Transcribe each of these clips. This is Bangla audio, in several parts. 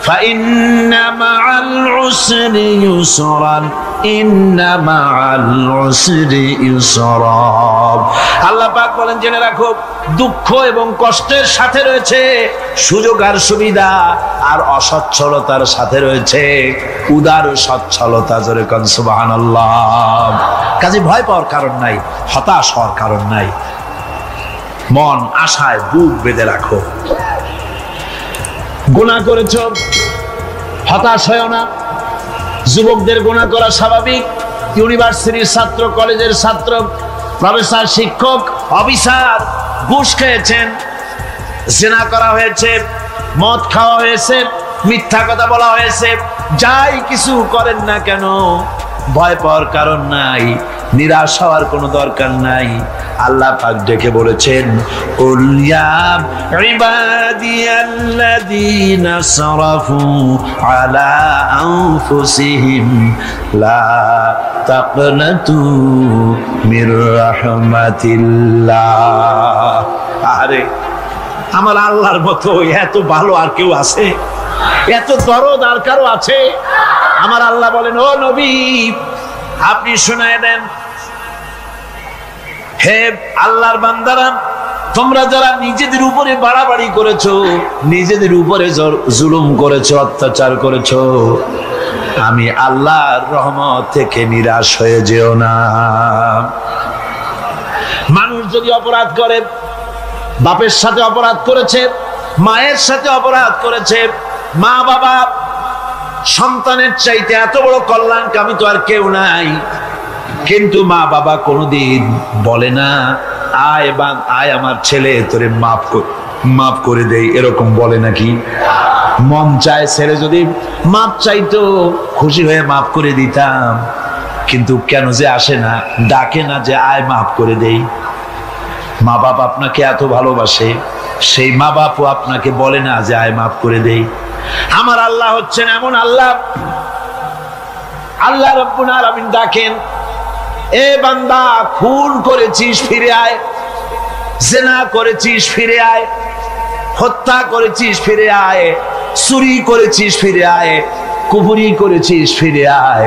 ফাইন্না মাআল উসরি ইউসরান, ইন্না মাআল উসরি ইউসরা। আল্লাহ পাক বলেন, জেনে রাখো, দুঃখ এবং কষ্টের সাথে রয়েছে সুযোগ আর সুবিধা, আর অসচ্ছলতার সাথে রয়েছে উদার সচ্ছলতা। জোরে কোন সুবহানাল্লাহ। কাজে ভয় পাওয়ার কারণ নাই, হতাশ হওয়ার কারণ নাই। মন আশায় বুক বেঁধে রাখো। গুনাহ করেছো, হতাশ হয়ো না। যুবকদের গুনাহ করা স্বাভাবিক। ইউনিভার্সিটির ছাত্র, কলেজের ছাত্র, প্রফেসর, শিক্ষক, অফিসার ঘুষ খেয়েছেন, জিনা করা হয়েছে, মদ খাওয়া হয়েছে, মিথ্যা কথা বলা হয়েছে, যাই কিছু করেন না কেন ভয় পাওয়ার কারণ নাই, নিরাশ হওয়ার কোনো দরকার নাই। আল্লাহ পাক ডেকে বলেছেন, কুল ইয়া ইবাদিয়াল্লাযীনা সারাফু আলা আনফুসিহিম লা তাকনাতু মির রাহমাতিল্লাহ। আরে আমার আল্লাহর মতো এত ভালো আর কেউ আছে? এত দরদ আর কারো আছে? আমার আল্লাহ বলেন, ও নবী, আপনি শোনায় দেন, হে আল্লাহর বান্দারা, তোমরা যারা নিজেদের উপরে বাড়াবাড়ি করেছো, নিজেদের উপরে জুলুম করেছো, অত্যাচার করেছো, আমি আল্লাহর রহমত থেকে নিরাশ হয়ে যেও না। মানুষ যদি অপরাধ করে, বাপের সাথে অপরাধ করেছে, মায়ের সাথে অপরাধ করেছে, মা বাবা সন্তানের চাইতে এত বড় কল্যাণকামী তো আর কেউ নাই, কিন্তু মা বাবা কোনোদিন বলে না, আয় আমার ছেলে, তোরে মাফ করে দেই, এরকম বলে নাকি? মন চায় ছেলে যদি মাপ চাইতো, খুশি হয়ে মাফ করে দিতাম, কিন্তু কেন যে আসে না, ডাকে না যে আয় মাফ করে দেই। মা বাপ আপনাকে এত ভালোবাসে, সেই মা বাপও আপনাকে বলে না যে আয় মাফ করে দেই। আমার আল্লাহ হচ্ছেন এমন আল্লাহ, আল্লাহ রাব্বুল আলামিন ডাকেন, এ বান্দা, খুন করেছিস ফিরে আয়, জিনা করেছিস ফিরে আয়, হত্যা করেছিস ফিরে আয়, চুরি করেছিস ফিরে আয়, কুফরি করেছিস ফিরে আয়,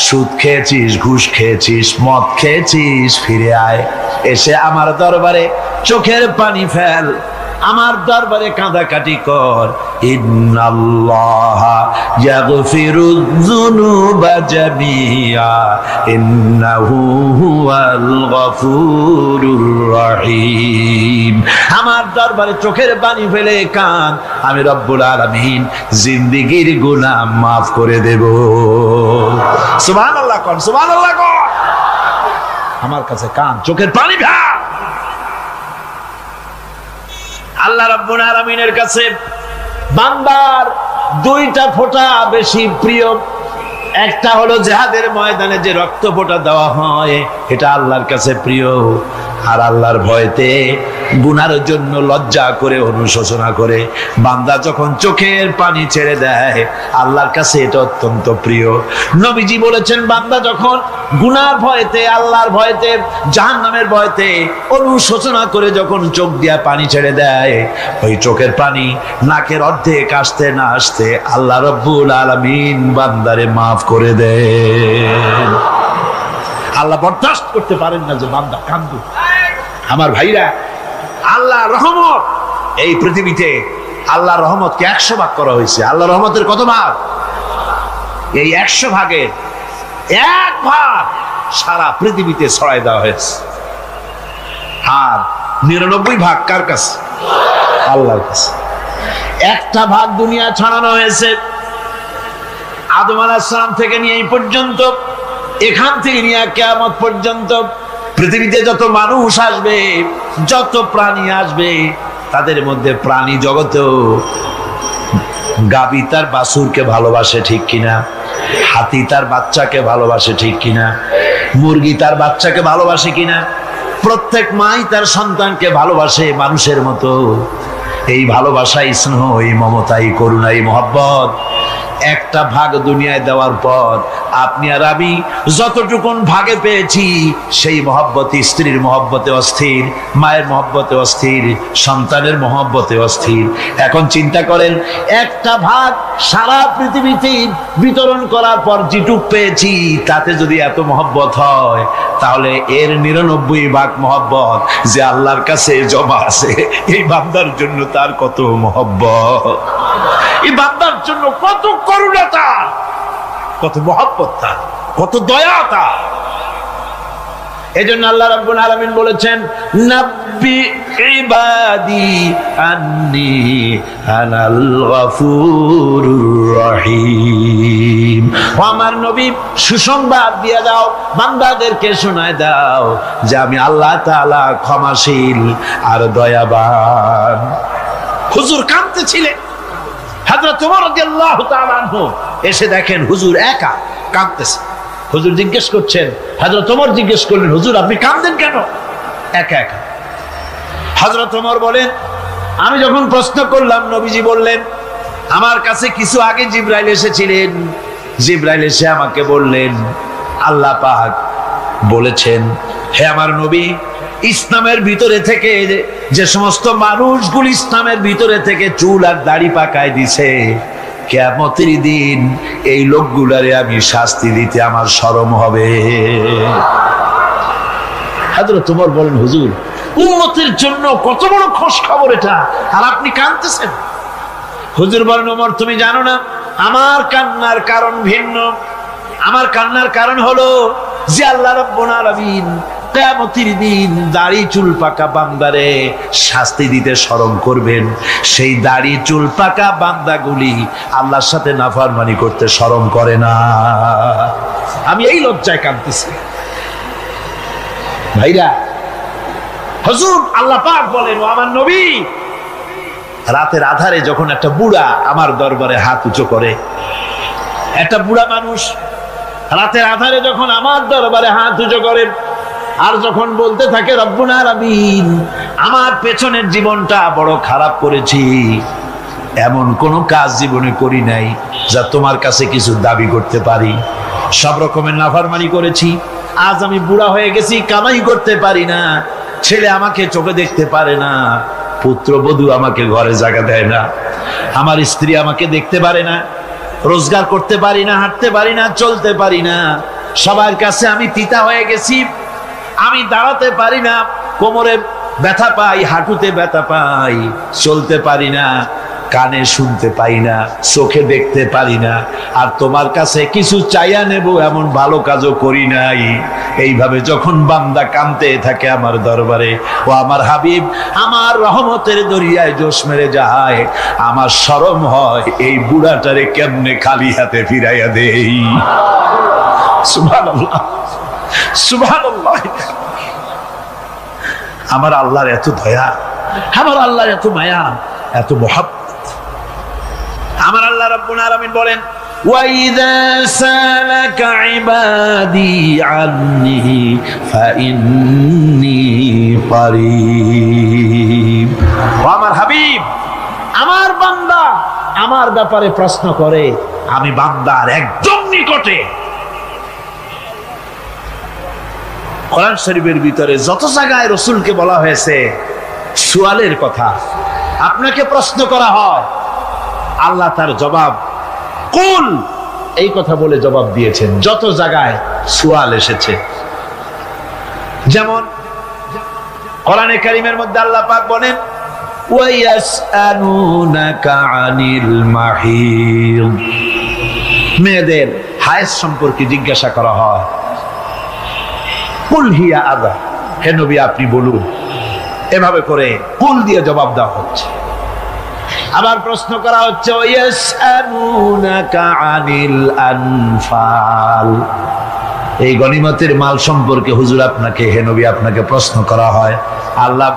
সুদ খেয়েছিস, ঘুষ খেয়েছিস, মদ খেয়েছিস ফিরে আয়, এসে আমার দরবারে চোখের পানি ফেল, আমার দরবারে কাঁদাকাটি কর। ইন্নাল্লাহা ইয়াগফিরুয যুনুবা জামিআ ইন্নাহু হুয়াল গফুরুর রহিম। আমার দরবারে চোখের পানি ফেলে কাঁদ, আমি রব্বুল আলামিন জিন্দেগীর গুনাহ মাফ করে দেব। সুবহানাল্লাহ কোন, সুবহানাল্লাহ কোন। আমার কাছে কাঁদ, চোখের পানি ফেল। আল্লাহ রাব্বুল আলামিনের কাছে বান্দার দুইটা ফোঁটা বেশি প্রিয়। একটা হলো জিহাদের ময়দানে যে রক্ত ফোঁটা দেওয়া হয়, এটা আল্লাহর কাছে প্রিয়। আর আল্লাহর ভয়তে গুনার জন্য লজ্জা করে, অনুশোচনা করে বান্দা যখন চোখের পানি ছেড়ে দেয়, আল্লাহর কাছে এটা অত্যন্ত প্রিয়। নবীজি বলেছেন, বান্দা যখন গুনার ভয়তে, আল্লাহর ভয়তে, জাহান্নামের ভয়তে অনুশোচনা করে যখন চোখ দিয়া পানি ছেড়ে দেয়, ওই চোখের পানি নাকের অর্ধেক আসতে না আসতে আল্লাহ রাব্বুল আলামিন বান্দারে মাফ করে দেন। আল্লাহ বরদাস্ত করতে পারেন না যে বান্দা কান্দু। আমার ভাইরা, আল্লাহ রহমত, এই পৃথিবীতে আল্লাহ রহমতকে 100 ভাগ করা হয়েছে। আল্লাহ রহমতের কত ভাগ? এই 100 ভাগের 1 ভাগ সারা পৃথিবীতে ছড়াই দেওয়া হয়েছে। আর 99 ভাগ কার কাছে? আল্লাহর কাছে। 1টা ভাগ দুনিয়া ছড়ানো হয়েছে আদম আলাইহিস সালাম থেকে নিয়ে এই পর্যন্ত, এখান থেকে নিয়ে কিয়ামত পর্যন্ত পৃথিবীতে যত মানুষ আসবে, যত প্রাণী আসবে, তাদের মধ্যে প্রাণী জগতেও গাভী তার বাছুরকে ভালোবাসে, ঠিক কিনা? হাতি তার বাচ্চাকে ভালোবাসে, ঠিক কিনা? মুরগি তার বাচ্চাকে ভালোবাসে কিনা? প্রত্যেক মাই তার সন্তানকে ভালোবাসে মানুষের মতো। এই ভালোবাসা, স্নেহ, এই মমতা, এই করুণা, এই মহব্বত একটা ভাগ দুনিয়ায় দেওয়ার পর আপনি আর আমি যতটুকুন ভাগে পেয়েছি সেই মহব্বতে, স্ত্রীর মহব্বতে অস্থির, মায়ের মহব্বতে অস্থির, সন্তানের মহব্বতে অস্থির। এখন চিন্তা করেন, একটা ভাগ সারা পৃথিবীতে বিতরণ করার পর যেটুক পেয়েছি তাতে যদি এত মহব্বত হয়, তাহলে এর 99 ভাগ মহব্বত যে আল্লাহর কাছে জমা আছে, এই বান্দার জন্য তার কত মহব্বত, এই বান্দার জন্য কত করুণা তার, কত মহব্বত তার, কত দয়া তার। এজন্য আল্লাহ রাব্বুল আলামিন বলেছেন, নাব্বি ইবাদি আন্নি আনাল গফুরুর রহিম। ও আমার নবী, সুসংবাদ দিয়ে দাও, বান্দাদেরকে শোনায় দাও যে আমি আল্লাহ তাআলা ক্ষমাশীল আর দয়াবান। হুজুর কাঁদতেছিলেন, হযরত ওমর রাদিয়াল্লাহু তাআলা আনহু এসে দেখেন হুজুর একা কাঁদতেছে। হুজুর জিজ্ঞেস করছেন, হযরত ওমর জিজ্ঞেস করলেন, হুজুর আপনি কাঁদেন কেন একা একা? হযরত ওমর বলেন, আমি যখন প্রশ্ন করলাম নবীজি বললেন, আমার কাছে কিছু আগে জিবরাইল এসেছিলেন, জিবরাইল এসে আমাকে বললেন আল্লাহ পাক বলেছেন, হে আমার নবী, ইসলামের ভিতরে থেকে যে সমস্ত মানুষগুলো ইসলামের ভিতরে থেকে চুল আর দাড়ি পাকায় দিছে, কিয়ামতের দিন এই লোকগুলারে আমি শাস্তি দিতে আমার শরম হবে। হযরত ওমর বলেন, হুজুর উম্মতের জন্য কত বড় খোঁজ খবর এটা, আর আপনি কাঁদতেছেন। হুজুর বলেন, ওমর তুমি জানো না আমার কান্নার কারণ ভিন্ন। আমার কান্নার কারণ হলো যে আল্লাহ রাব্বুল আলামিন কিয়ামতের দিন দাড়ি চুল পাকা বান্দারে শাস্তি দিতে শরম করবেন, সেই দাড়ি চুল পাকা বান্দাগুলি আল্লাহর সাথে নাফরমানি করতে শরম করে না। আমি এই লজ্জায় কাঁদতেছি। ভাইরা, হুজুর আল্লাহ পাক বলেন, ও আমার নবী, রাতের আধারে যখন একটা বুড়া আমার দরবারে হাত উঁচু করে, একটা বুড়া মানুষ রাতের আধারে যখন আমার দরবারে হাত উঁচু করে আর যখন বলতে থাকে, রব্বুল আলামিন আমার পেছনের জীবনটা বড় খারাপ করেছি, এমন কোন কাজ জীবনে করি নাই যা তোমার কাছে কিছু দাবি করতে পারি, সব রকমের নাফরমানি করেছি, আজ আমি বুড়া হয়ে গেছি, কামাই করতে পারি না, ছেলে আমাকে চোখে দেখতে পারে না, পুত্রবধূ আমাকে ঘরে জায়গা দেয় না, আমার স্ত্রী আমাকে দেখতে পারে না, রোজগার করতে পারি না, হাঁটতে পারি না, চলতে পারি না, সবার কাছে আমি তিতা হয়ে গেছি, আমি দাঁড়াতে পারি না, কোমরে ব্যথা পাই, হাঁটুতে ব্যথা পাই, চলতে পারি না, কানে শুনতে পাই না, চোখে দেখতে পারি না, আর তোমার কাছে কিছু চাইয়া নেব এমন ভালো কাজও করি নাই। এইভাবে যখন বান্দা কাঁদতে থাকে আমার দরবারে, ও আমার হাবিব আমার রহমতের দরিয়ায় জোশ মেরে যায়, আমার শরম হয় এই বুড়াটারে কেমনে খালি হাতে ফিরাইয়া দেই। সুবহানাল্লাহ, সুবহানাল্লাহ। আমার আল্লাহর এত দয়া, আমার আল্লাহর এত মায়া, এত মহব্বত। আমার আল্লাহ রাব্বুল আলামিন বলেন, ওয়াইযা সালাকা ইবাদি আন্নি ফাইন্নী কারীব। ও আমার হাবিব, আমার বান্দা আমার ব্যাপারে প্রশ্ন করে, আমি বান্দার একদম নিকটে। কোরআন শরীফের ভিতরে যত জায়গায় রাসূলকে বলা হয়েছে সুয়ালের কথা, আপনাকে প্রশ্ন করা হয়, আল্লাহ তার জবাব কুল এই কথা বলে জবাব দিয়েছেন। যত জায়গায় সুয়াল এসেছে, যেমন কোরআনে কারীমের মধ্যে আল্লাহ পাক বলেন, ওয়ায়াসআলুনাকা আনিল মাহিদ, মেয়েদের হায়েজ সম্পর্কে জিজ্ঞাসা করা হয়, কুল হিয়া আযা, হে নবী আপনি বলুন। এভাবে করে কুল দিয়ে জবাব দেওয়া হচ্ছে। আবার প্রশ্ন করা হচ্ছে, ওয়ায়াসআলুনাকা আনিল আনফাল, এই গনিমতের মাল সম্পর্কে হুজুর আপনাকে, হে নবী আপনাকে প্রশ্ন করা হয়। আল্লাহ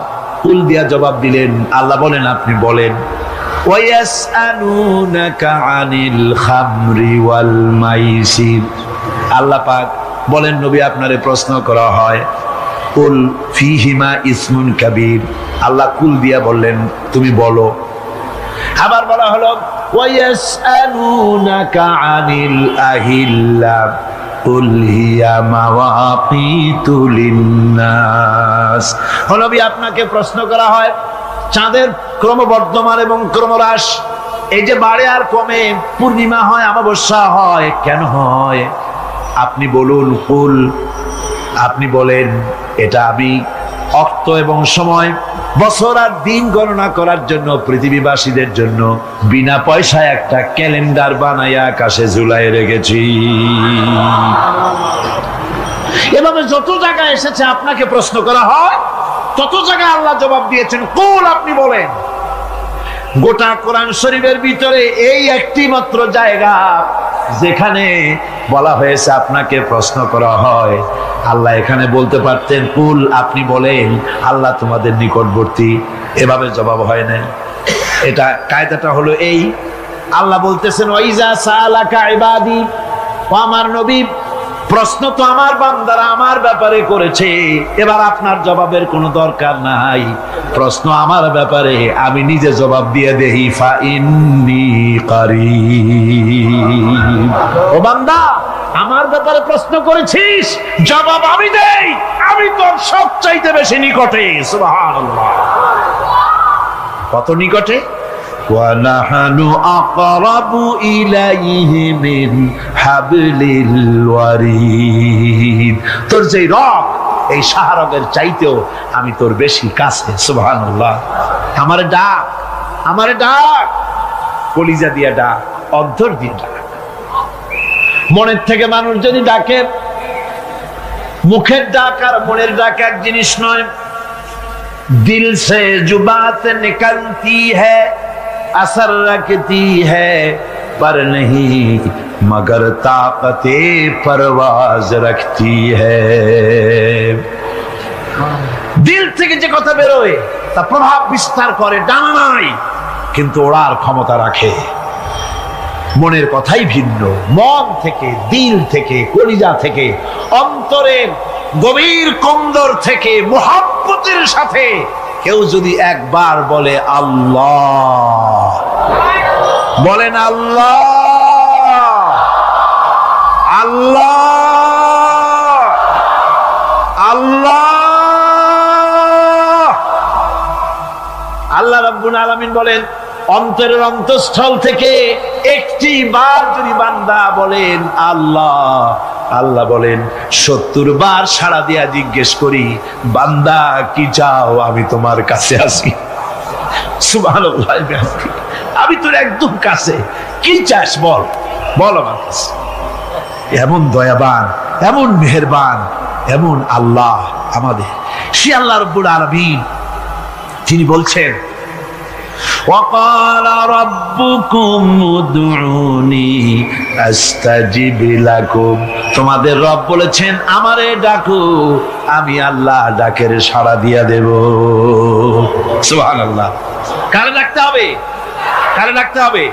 কুল দিয়া জবাব দিলেন, আল্লাহ বলেন আপনি বলেন। ওয়ায়াসআলুনাকা আনিল খামরি ওয়াল মাইসির, আল্লাহ পাক বলেন নবী আপনারে প্রশ্ন করা হয়, কুল ফিহিমা ইসমুন কাবীর, আল্লাহ কুল দিয়া বললেন তুমি বলো। আবার বলা হলো, ওয়ায়াসআলুনাকা আনিল আহিল্লা কুল হিয়া মাওয়াকিতু লিন্নাস। ও নবী, আপনাকে প্রশ্ন করা হয় চাঁদের ক্রমবর্ধমান এবং ক্রমহ্রাস, এই যে বাড়ে আর কমে, পূর্ণিমা হয় অমাবস্যা হয়, কেন হয়? আপনি বলুন, কুল, আপনি বলেন, এটা আমি অক্ত এবং সময়, বছর আর দিন গণনা করার জন্য পৃথিবীবাসীদের জন্য বিনা পয়সায় একটা ক্যালেন্ডার বানাইয়া আকাশে ঝুলাই রেখেছি। এভাবে যত জায়গায় এসেছে আপনাকে প্রশ্ন করা হয়, তত জায়গায় আল্লাহ জবাব দিয়েছেন কুল, আপনি বলেন। গোটা কোরআন শরীফের ভিতরে এই একটি মাত্র জায়গা যেখানে বলা হয়েছে আপনাকে প্রশ্ন করা হয়। আল্লাহ এখানে বলতে পারতেন কুল, আপনি বলেন, আল্লাহ তোমাদের নিকটবর্তী, এভাবে জবাব হয় না। এটা কায়দাটা হলো এই, আল্লাহ বলতেছেন ওয়াইজা সালাকা ইবাদি, ও আমার নবী, প্রশ্ন তো আমার বান্দারা আমার ব্যাপারে করেছে, এবার আপনার জবাবের কোনো দরকার নাই। প্রশ্ন আমার ব্যাপারে, আমি নিজে জবাব দিয়ে দেই, ফা ইন্নী কারীব। ও বান্দা, আমার ব্যাপারে প্রশ্ন করেছিস, জবাব আমি দেই, আমি তোর সবচাইতে বেশি নিকটে। সুবহানাল্লাহ, কত নিকটে? وَنَحْنُ أَقْرَبُ إِلَيْهِ مِنْ حَبْلِ الْوَرِيدِ। তোর যে রগ, এই শাহরগের চাইতেও আমি তোর বেশি কাছে। সুবহানাল্লাহ। আমারে ডাক, আমারে ডাক, কলিজা দিয়া ডাক, অন্তর দিয়ে ডাক। মনের থেকে মানুষ যদি ডাকে, মুখের ডাক আর মনের ডাক এক জিনিস নয়। দিল সে জুবাত নিকলতি হ্যায়, असर रखती है पर नहीं मगर ताकते परवाज रखती है। দিল থেকে যে কথা বেরোয় তা প্রভাব বিস্তার করে, ডানা নাই কিন্তু ওড়ার ক্ষমতা রাখে। মনের কথাই ভিন্ন। মন থেকে, দিল থেকে, কলিজা থেকে, অন্তরের গভীর কন্দর থেকে মুহাব্বতের সাথে কেউ যদি একবার বলে আল্লাহ, বলেন আল্লাহ, আল্লাহ, আল্লাহ, আল্লাহ রাব্বুল আলামিন বলেন, অন্তরের অন্তঃস্থল থেকে একটি বার যদি বান্দা বলেন আল্লাহ, আল্লাহ বলেন 70 বার সাড়া দিয়া জিজ্ঞেস করি, বান্দা কি চাও, আমি তোমার কাছে আসি। সুবহানাল্লাহ, আমি তোর একদম কাছে, কি চাস বল, বল আমার কাছে। এমন দয়াবান, এমন মেহেরবান, এমন আল্লাহ আমাদের। সে আল্লাহ রাব্বুল আলামিন তিনি বলছেন, وقال ربكم ادعوني استجب لكم। তোমাদের রব বলেছেন আমারে ডাকো, আমি আল্লাহ ডাকের সাড়া দিয়া দেব। সুবহানাল্লাহ। কারে ডাকতে হবে? কারে ডাকতে হবে?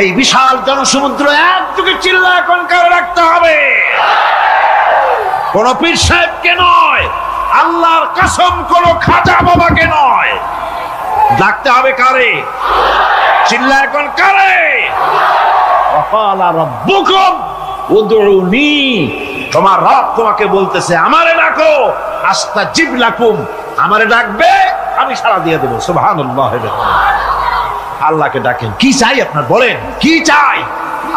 এই বিশাল জনসমুদ্র একযোগে চিল্লা এখন কারে ডাকতে হবে? কোন পীর সাহেবকে নয়, আল্লাহর কসম কোন খাজা বাবাকে নয়, ডাকতে হবে কারে? চিল্লা এখন কারে? ওয়াকালা রাব্বুকুম উদউনি, তোমার রব তোমাকে বলতেছে আমারে ডাকো, আস্তাজিব লাকুম, আমারে ডাকবে আমি সাড়া দিয়ে দেব। সুবহানাল্লাহ। আল্লাহকে ডাকেন, কি চাই আপনার বলেন, কি চাই?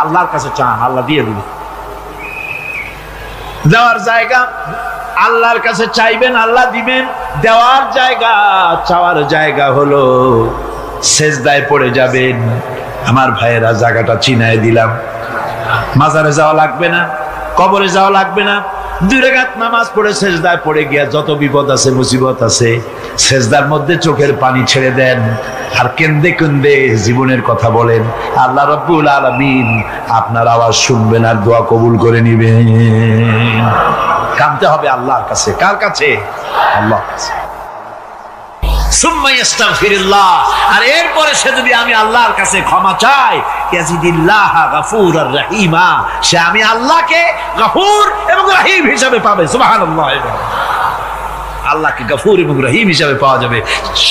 আল্লাহর কাছে চান, আল্লাহ দিয়ে দিবেন। দেওয়ার জায়গা আল্লাহর কাছে চাইবেন, আল্লাহ দিবেন। দেওয়ার জায়গা, চাওয়ার জায়গা হলো সেজদায় পড়ে যাবেন। আমার ভাইয়েরা, জায়গাটা চিনায় দিলাম। মাজারে যাওয়া লাগবে না, কবরে যাওয়া লাগবে না। 2 রাকাত নামাজ পড়ে সেজদায় পড়ে গিয়া যত বিপদ আছে, মুসিবত আছে, সেজদার মধ্যে চোখের পানি ছেড়ে দেন আর কেন্দে কেন্দে জীবনের কথা বলেন। আল্লাহ রাব্বুল আলামিন আপনার আওয়াজ শুনবেন আর দোয়া কবুল করে নিবেন। কাঁদতে হবে আল্লাহর কাছে। কার কাছে? আল্লাহর কাছে। সুম্মা ইস্তাগফিরুল্লাহ, আর এরপরে সে যদি আমি আল্লাহর কাছে ক্ষমা চাই, ইয়াজিদিল্লাহ গফুরুর রহিমা, সে আমি আল্লাহকে গফুর এবং রহিম হিসেবে পাবে। সুবহানাল্লাহ। আল্লাহকে গফুর এবং রহিম হিসাবে পাওয়া যাবে।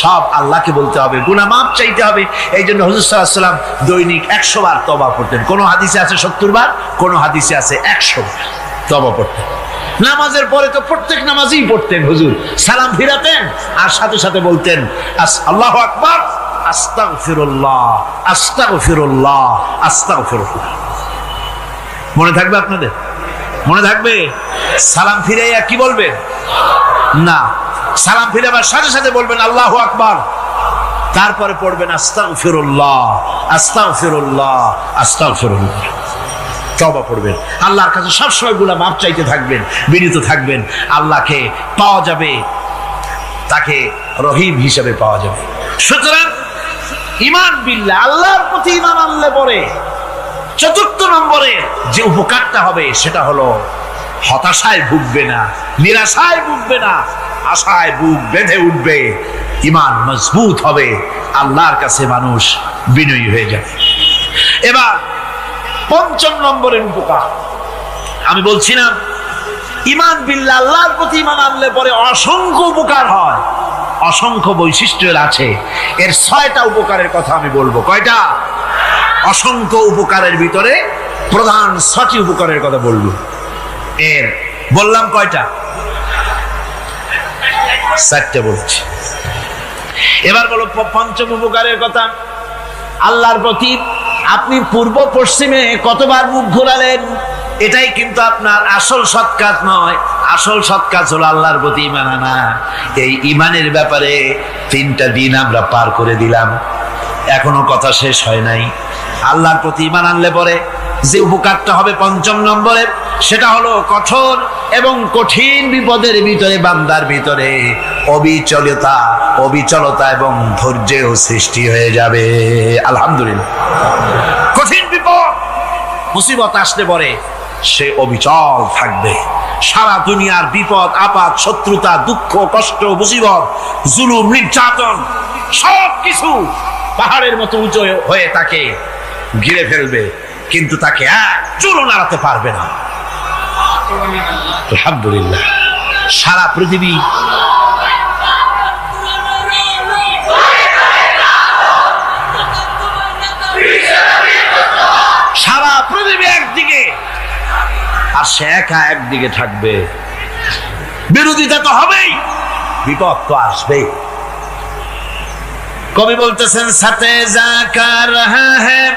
সব আল্লাহকে বলতে হবে, গুনাহ মাফ চাইতে হবে। এই জন্য হুজুর সাল্লাল্লাহু আলাইহি ওয়াসাল্লাম দৈনিক 100 বার তওবা পড়তেন। কোন হাদিসে আছে 70 বার, কোন হাদিসে আছে 100 বার তওবা পড়তেন। নামাজের পরে তো প্রত্যেক নামাজই পড়তেন হুজুর, সালাম ফিরাতেন আর সাথে সাথে বলতেন আল্লাহু আকবার, আস্তাগফিরুল্লাহ, আস্তাগফিরুল্লাহ, আস্তাগফিরুল্লাহ। মনে থাকবে আপনাদের? মনে থাকবে? সালাম ফিরাইয়া কি বলবেন? না, সালাম ফিরাবার সাথে সাথে বলবেন আল্লাহু আকবার, তারপরে পড়বেন আস্তাগফিরুল্লাহ, আস্তাগফিরুল্লাহ, আস্তাগফিরুল্লাহ। তওবা পড়বেন, আল্লাহর কাছে সবসময় গুনাহ মাফ চাইতে থাকবেন, বিনীত থাকবেন। আল্লাহকে পাওয়া যাবে, তাকে রহিম হিসেবে পাওয়া যাবে। সুতরাং ঈমান বিল্লাহ, আল্লাহর প্রতি ঈমান আনলে পরে চতুর্থ নম্বরে যে উপকারটা হবে সেটা হলো হতাশায় ভুগবে না, নিরাশায় ভুগবে না, আশায় বুক বেঁধে উঠবে, ঈমান মজবুত হবে, আল্লাহর কাছে মানুষ বিনয়ী হয়ে যাবে। এবার পঞ্চম নম্বরের উপকার আমি বলছিলাম, ঈমান বিল্লাহ, আল্লাহর প্রতি ঈমান আনলে পরে অসংখ্য উপকার হয়, অসংখ্য বৈশিষ্ট্যের আছে। এর 6টা উপকারের কথা আমি বলবো। কয়টা? অসংখ্য উপকারের ভিতরে প্রধান 6টি উপকারের কথা বলবো। এর বললাম কয়টা? 4টে বলছি। এবার বলো পঞ্চম উপকারের কথা। আল্লাহর প্রতি আপনি পূর্ব পশ্চিমে কতবার মুখ ঘোরালেন, এটাই কিন্তু আপনার আসল সৎ কাজ নয়। আসল সৎ কাজ হলো আল্লাহর প্রতি ঈমান আনা। এই ঈমানের ব্যাপারে 3টা দিন আমরা পার করে দিলাম, এখনো কথা শেষ হয় নাই। আল্লাহর প্রতি ঈমান আনলে পরে যে উপকারটা হবে পঞ্চম নম্বরে, সেটা হলো কঠোর এবং কঠিন বিপদের ভিতরে বান্দার ভিতরে অবিচলতা এবং ধৈর্যের সৃষ্টি হয়ে যাবে। আলহামদুলিল্লাহ। কঠিন বিপদ মুসিবত আসলে পরে সে অবিচল থাকবে। সারা দুনিয়ার বিপদ আপদ, শত্রুতা, দুঃখ, কষ্ট, মুসিবত, জুলুম, নির্যাতন সবকিছু পাহাড়ের মতো উঁচু হয়ে তাকে ঘিরে ফেলবে, কিন্তু তাকে এক চুলও নাড়াতে পারবে না। আলহামদুলিল্লাহ। সারা পৃথিবী একদিকে আর সে একা একদিকে থাকবে। বিরোধিতা তো হবেই, বিপদ তো আসবেই। কবি বলতেছেন, সাথে জাকা রহা হ্যায়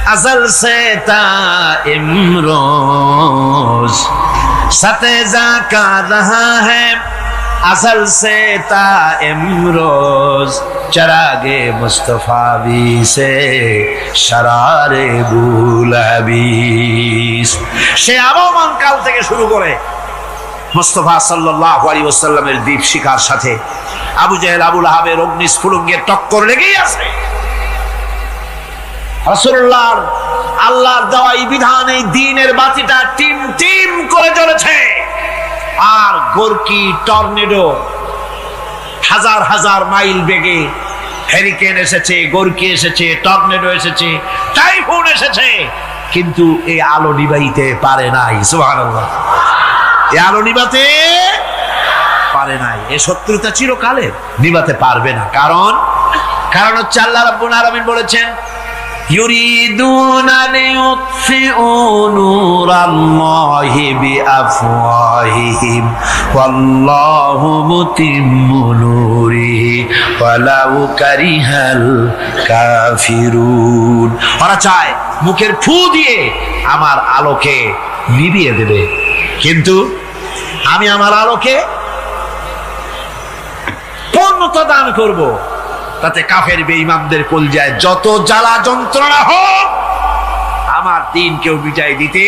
अज़ल से ता इमरोज, सतेजा का रहा है अज़ल से ता इमरोज, चरागे मुस्तफावी से शरारे बुलहबीस। সে আবহমান কাল থেকে শুরু করে মুস্তাফা সাল্লাল্লাহু আলাইহি ওয়াসাল্লামের দীপ শিখার সাথে আবু জেহেল, আবু লাহাবের অগ্নিস্ফুলিঙ্গের টক্কর লেগেই আছে। রাসূলুল্লাহর আল্লাহর দেওয়া এই বিধান, এই দ্বীনের বাতিটা টিম টিম করে জ্বলেছে। আর গোরকি, টর্নেডো, হাজার হাজার মাইল বেগে হেরিকেন এসেছে, গোরকি এসেছে, টর্নেডো এসেছে, টাইফুন এসেছে, কিন্তু এই আলো নিভাইতে পারে নাই। সুবহানাল্লাহ। এই আলো নিভাতে পারে নাই। এই শত্রুতা চিরকালের, নিভাতে পারবে না। কারণ হচ্ছে আল্লাহ রাব্বুল আলামিন বলেছেন, ইউরিদুনা লিয়ুতফিউ নূরাল্লাহি বিআফওয়াহিহিম ওয়াল্লাহু মুতিম্মু নূরিহি ওয়ালাউ কারিহাল কাফিরুন। ওরা চায় মুখের ফু দিয়ে আমার আলোকে নিভিয়ে দেবে, কিন্তু আমি আমার আলোকে পূর্ণতা দান করব। তাতে কাফের বেঈমানদের কলজায় যত জ্বালা যন্ত্রণা হোক, আমার দ্বীন কেউ বিজয় দিতে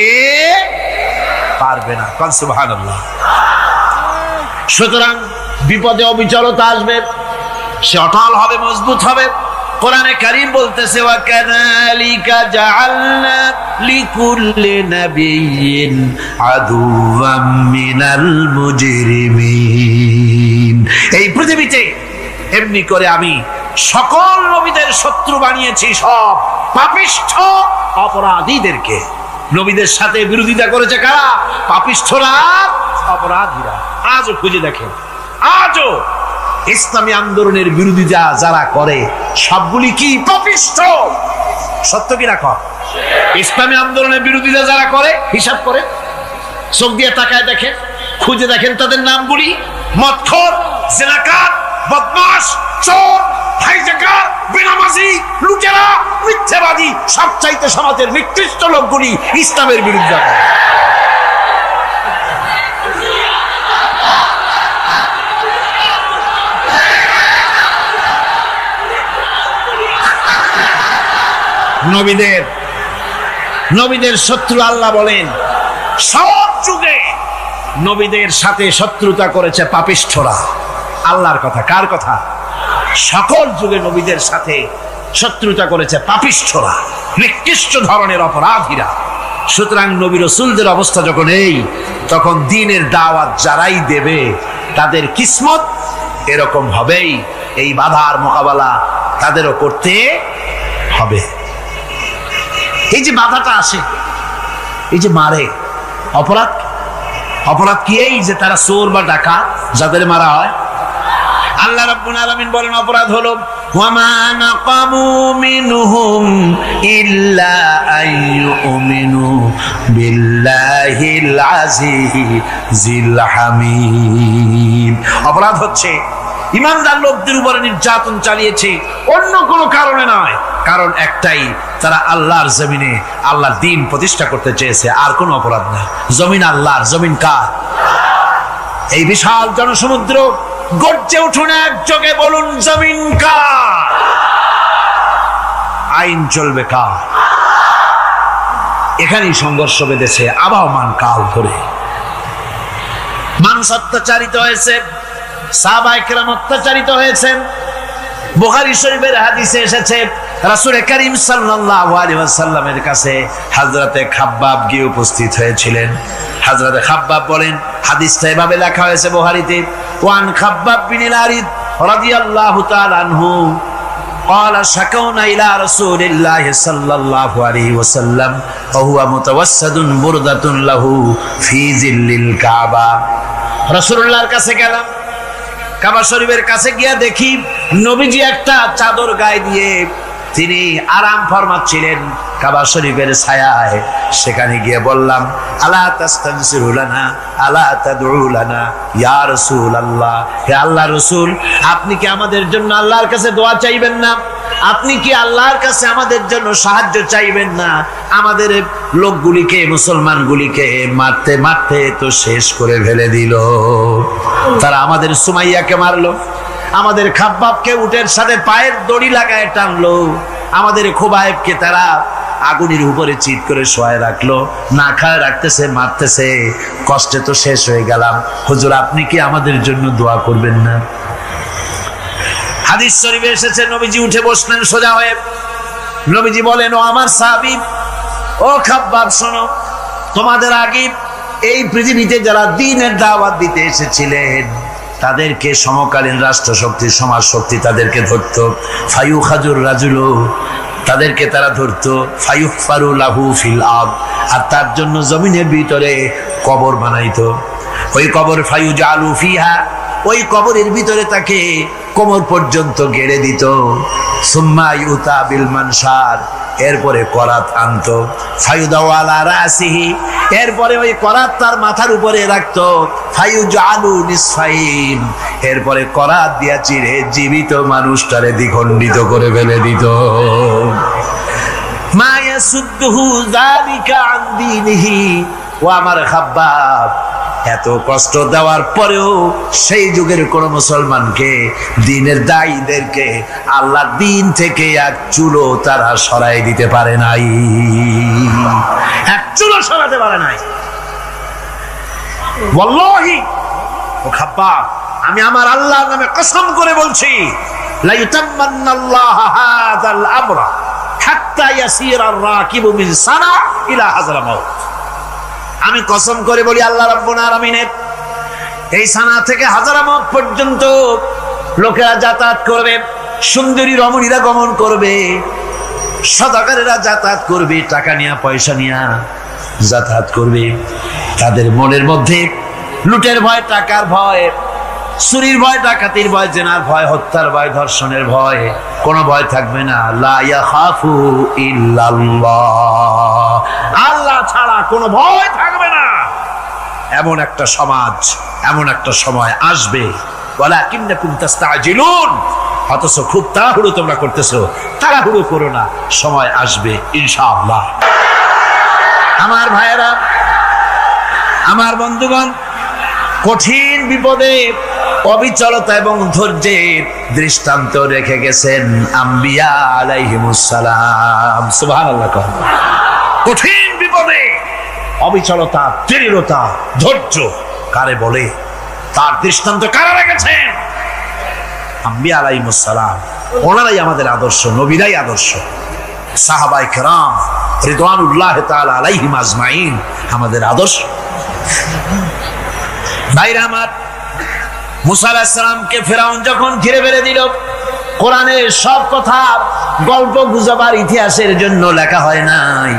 পারবে না। সুবহানাল্লাহ। সুতরাং বিপদে অবিচলতা আসবে, সে অটল হবে, মজবুত হবে। কোরআনে কারীম বলতেছে, ওয়া কাযালিকা জাআলনা লিকুল্লি নাবিয়্যিন আদুওয়াম মিনাল মুজরিমিন। এই পৃথিবীতে এমনি করে আমি সকল নবীদের শত্রু বানিয়েছি, সব পাপিষ্ঠ অপরাধীদেরকে। নবীদের সাথে বিরোধিতা করেছে কারা? পাপিষ্ঠরা, অপরাধীরা। আজও খুঁজে দেখেন আজও ইসলামী আন্দোলনের বিরোধিতা যারা করে সবগুলি কি পাপিষ্ঠ। সত্য কিনা কর? ইসলামী আন্দোলনের বিরোধিতা যারা করে হিসাব করে, চোখ দিয়ে তাকায় দেখেন, খুঁজে দেখেন তাদের নামগুলি। মদখোর, জিনাকার, বদমাশ, চোর, হাইজাকার, বেনামাজি, লুটেরা, মিথ্যাবাদী, সবচাইতে সমাজের নিকৃষ্ট লোকগুলি ইসলামের বিরুদ্ধে করে। নবীদের শত্রু আল্লাহ বলেন সব যুগে নবীদের সাথে শত্রুতা করেছে পাপিষ্ঠরা। আল্লাহর কথা, কার কথা? সকল যুগে নবীদের সাথে শত্রুতা করেছে পাপিষ্ঠরা, নিকৃষ্ট ধরনের অপরাধীরা। সুতরাং নবী রাসূলদের অবস্থা যখন এই, তখন দ্বীনের দাওয়াত যারাই দেবে তাদের কিসমত এরকম হবেই। এই বাধার মোকাবেলা তাদেরও করতে হবে। এই যে বাধাটা আসে, এই যে মারে, অপরাধ কি? এই যে তারা চোর বা ডাকাত যাদের মারা হয়। আল্লাহ রাব্বুল আলামিন বলেন অপরাধ হলো ওয়ামা নাকামু মিনহুম ইল্লা আইয়ুমিনু বিল্লাহিল আজিজিল হামিদ। অপরাধ হচ্ছে ইমানদার লোকদের উপরে নির্যাতন চালিয়েছে, অন্য কোনো কারণে নয়। কারণ একটাই, তারা আল্লাহর জমিনে আল্লাহর দ্বীন প্রতিষ্ঠা করতে চেয়েছে, আর কোনো অপরাধ না। জমিন আল্লাহর, জমিন কার? এই বিশাল জনসমুদ্র গর্জে উঠুন একযোগে, বলুন জমিন কার? আইন চলবে কার? এখানেই সংঘর্ষ বেঁধেছে আবহমান কাল ধরে। মানুষ অত্যাচারিত হয়েছে, সাহাবায়ে কেরাম অত্যাচারিত হয়েছেন। বুখারী শরীফের হাদিসে এসেছে রাসূল করিম সাল্লাল্লাহু আলাইহি ওয়াসাল্লামের কাছে হযরতে খাব্বাব গিয়ে উপস্থিত হয়েছিলেন। হযরতে খাব্বাব বলেন, হাদিসটা এভাবে লেখা হয়েছে বুখারীতে, ওয়ান খাব্বাব বিন আরিদ রাদিয়াল্লাহু তাআলা আনহু قال شكونا إلى رسول الله صلى الله عليه وسلم وهو متوسد بردة له في ظل الكعبة। রাসূলুল্লাহর কাছে গেলাম, কাবা শরীফের কাছে গিয়ে দেখি নবীজি একটা চাদর গায়ে দিয়ে তিনি আরাম ফরমাচ্ছিলেন কাবা শরীফের ছায়ায়। সেখানে গিয়ে বললাম, আলা তাস্তানসিরু লানা আলা তাদউ লানা ইয়া রাসূলুল্লাহ, হে আল্লাহর রাসূল, আপনি কি আমাদের জন্য আল্লাহর কাছে দোয়া চাইবেন না? আপনি কি আল্লাহর কাছে আমাদের জন্য সাহায্য চাইবেন না? আমাদের লোকগুলিকে, মুসলমানগুলিকে মারতে মারতে তো শেষ করে ফেলে দিল। তারা আমাদের সুমাইয়াকে মারলো, আমাদের খাব্বাবকে উটের সাথে পায়ের দড়ি লাগায় টানলো, আমাদের খুবাইবকে তারা আগুনের উপরে চিৎ করে শোয়ায় রাখলো, না খায় রাখতেছে, মারতেছে, কষ্টে তো শেষ হয়ে গেলাম। হুজুর, আপনি কি আমাদের জন্য দোয়া করবেন না? হাদিস শরীফে এসেছে নবীজি উঠে বসলেন সোজা হয়ে। নবীজি বলেন, ও আমার সাহাবী, ও খাব্বাব, শোনো, তোমাদের আগে এই পৃথিবীতে যারা দ্বীনের দাওয়াত দিতে এসেছিলেন তাদেরকে সমকালীন রাষ্ট্রশক্তি, সমাজ শক্তি তাদেরকে ধরতো। ফায়ুখাজুর রাজুলু, তাদেরকে তারা ধরতো। ফায়ুফারু লাহু ফিল আব, আর তার জন্য জমিনের ভিতরে কবর বানাইতো। ওই কবর ফায়ুজালু ফিহা, ওই কবরের ভিতরে তাকে কোমর পর্যন্ত গেড়ে দিত। সুম্মা ইউতা বিল মানশার, এরপরে করাত আনতো। ফায়ুদাউ আলা রাসিহি, এরপরে ওই করাত তার মাথার উপরে রাখতো। ফায়ুজালু নিসফাইন, এরপরে করাত দিয়া চিরে জীবিত মানুষটারে দ্বিখণ্ডিত করে ফেলে দিত। মা ইয়াসুদ্দুহু যালিকা আন দীনিহি, ও আমার খাব্বাব, এত কষ্ট দেওয়ার পরেও সেই যুগের কোন মুসলমানকে, দ্বীনের দায়ীদেরকে আল্লাহর দ্বীন থেকে এক চুলো তারা সরাই দিতে পারে নাই, এক চুলো সরাতে পারে নাই। ওয়াল্লাহি, ও খাব্বাব, আমি আমার আল্লাহর নামে কসম করে বলছি, লা ইউতাম্মান্নাল্লাহু হাযাল আমরা হাত্তা ইয়াসিরার রাকিবু মিন সানা ইলা হাযরামাউত। আমি কসম করে বলি, আল্লাহ রাব্বুল আলামিনের এই সানা থেকে হাজারামাউত পর্যন্ত লোকেরা যাতায়াত করবে, সুন্দরী রমণীরা গমন করবে, সদাগরেরা যাতায়াত করবে, টাকা নিয়া পয়সা নিয়া যাতায়াত করবে। তাদের মনের মধ্যে লুটের ভয়, টাকার ভয়, চুরির ভয়, ডাকাতির ভয়, জেনার ভয়, হত্যার ভয়, ধর্ষণের ভয়, কোনো ভয় থাকবে না। লা ইয়াখাফু ইল্লাল্লাহ, আল্লাহ ছাড়া কোনো ভয় থাকবে না। এমন একটা সমাজ, এমন একটা সময় আসবে। ওয়ালাকিন্নাকুম তাস্তাজিলুন, অথচ খুব তাড়াহুড়ো তোমরা করতেছো। তাড়াহুড়ো করো না, সময় আসবে ইনশাআল্লাহ। আমার ভাইয়েরা, আমার বন্ধুগণ, কঠিন বিপদে অবিচলতা এবং ধৈর্যের দৃষ্টান্ত রেখে গেছেন আম্বিয়া আলাইহিমুস সালাম। সুবহানাল্লাহ। কঠিন বিপদে অবিচলতা, দৃঢ়তা, ধৈর্য কারে বলে, তার দৃষ্টান্ত কারা রেখেছেন? আম্বিয়া আলাইহিমুস সালাম। ওনারাই আমাদের আদর্শ, নবীরাই আদর্শ। সাহাবায়ে কেরাম রিদওয়ানুল্লাহ তাআলা আলাইহিম আজমাইন আমাদের আদর্শ। ভাইরা আমার, মুসা আলাইহিস সালামকে ফেরাউন যখন ঘিরে ফেলে দিল, কোরআনের সব কথা গল্প গুজবার ইতিহাসের জন্য লেখা হয় নাই।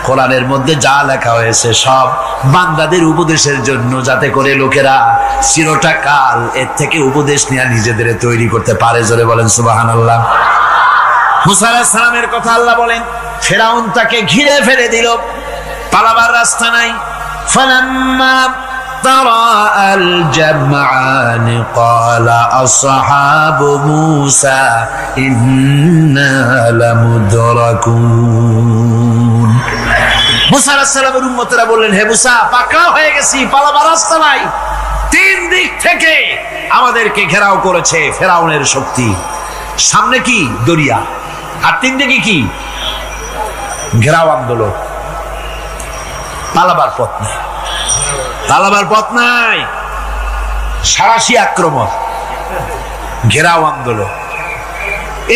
কোরআনের মধ্যে যা লেখা হয়েছে সব বান্দাদের উপদেশের জন্য, যাতে করে লোকেরা চিরটা কাল এর থেকে উপদেশ নিয়ে নিজেদের তৈরি করতে পারে। জোরে বলেন সুবহানাল্লাহ। মুসা আলাইহিস সালামের কথা আল্লাহ বলেন, ফেরাউন তাকে ঘিরে ফেলে দিল, পালাবার রাস্তা নাই। ফালাম্মা تراءى الجمعان قال أصحاب موسى إنا لمدركون। মুসা আলাইহিস সালামের উম্মতেরা বললেন, হে মুসা, পাকড়াও হয়ে গেছি, পালাবার রাস্তা নাই। তিন দিক থেকে আমাদেরকে ঘেরাও করেছে ফেরাউনের শক্তি। সামনে কি? দরিয়া, আর তিন দিকে কি? ঘেরাও আন্দোলন। পালাবার পথ নেই, পালাবার পথ নাই। সারাশি আক্রমণ, ঘেরাও আন্দোলন।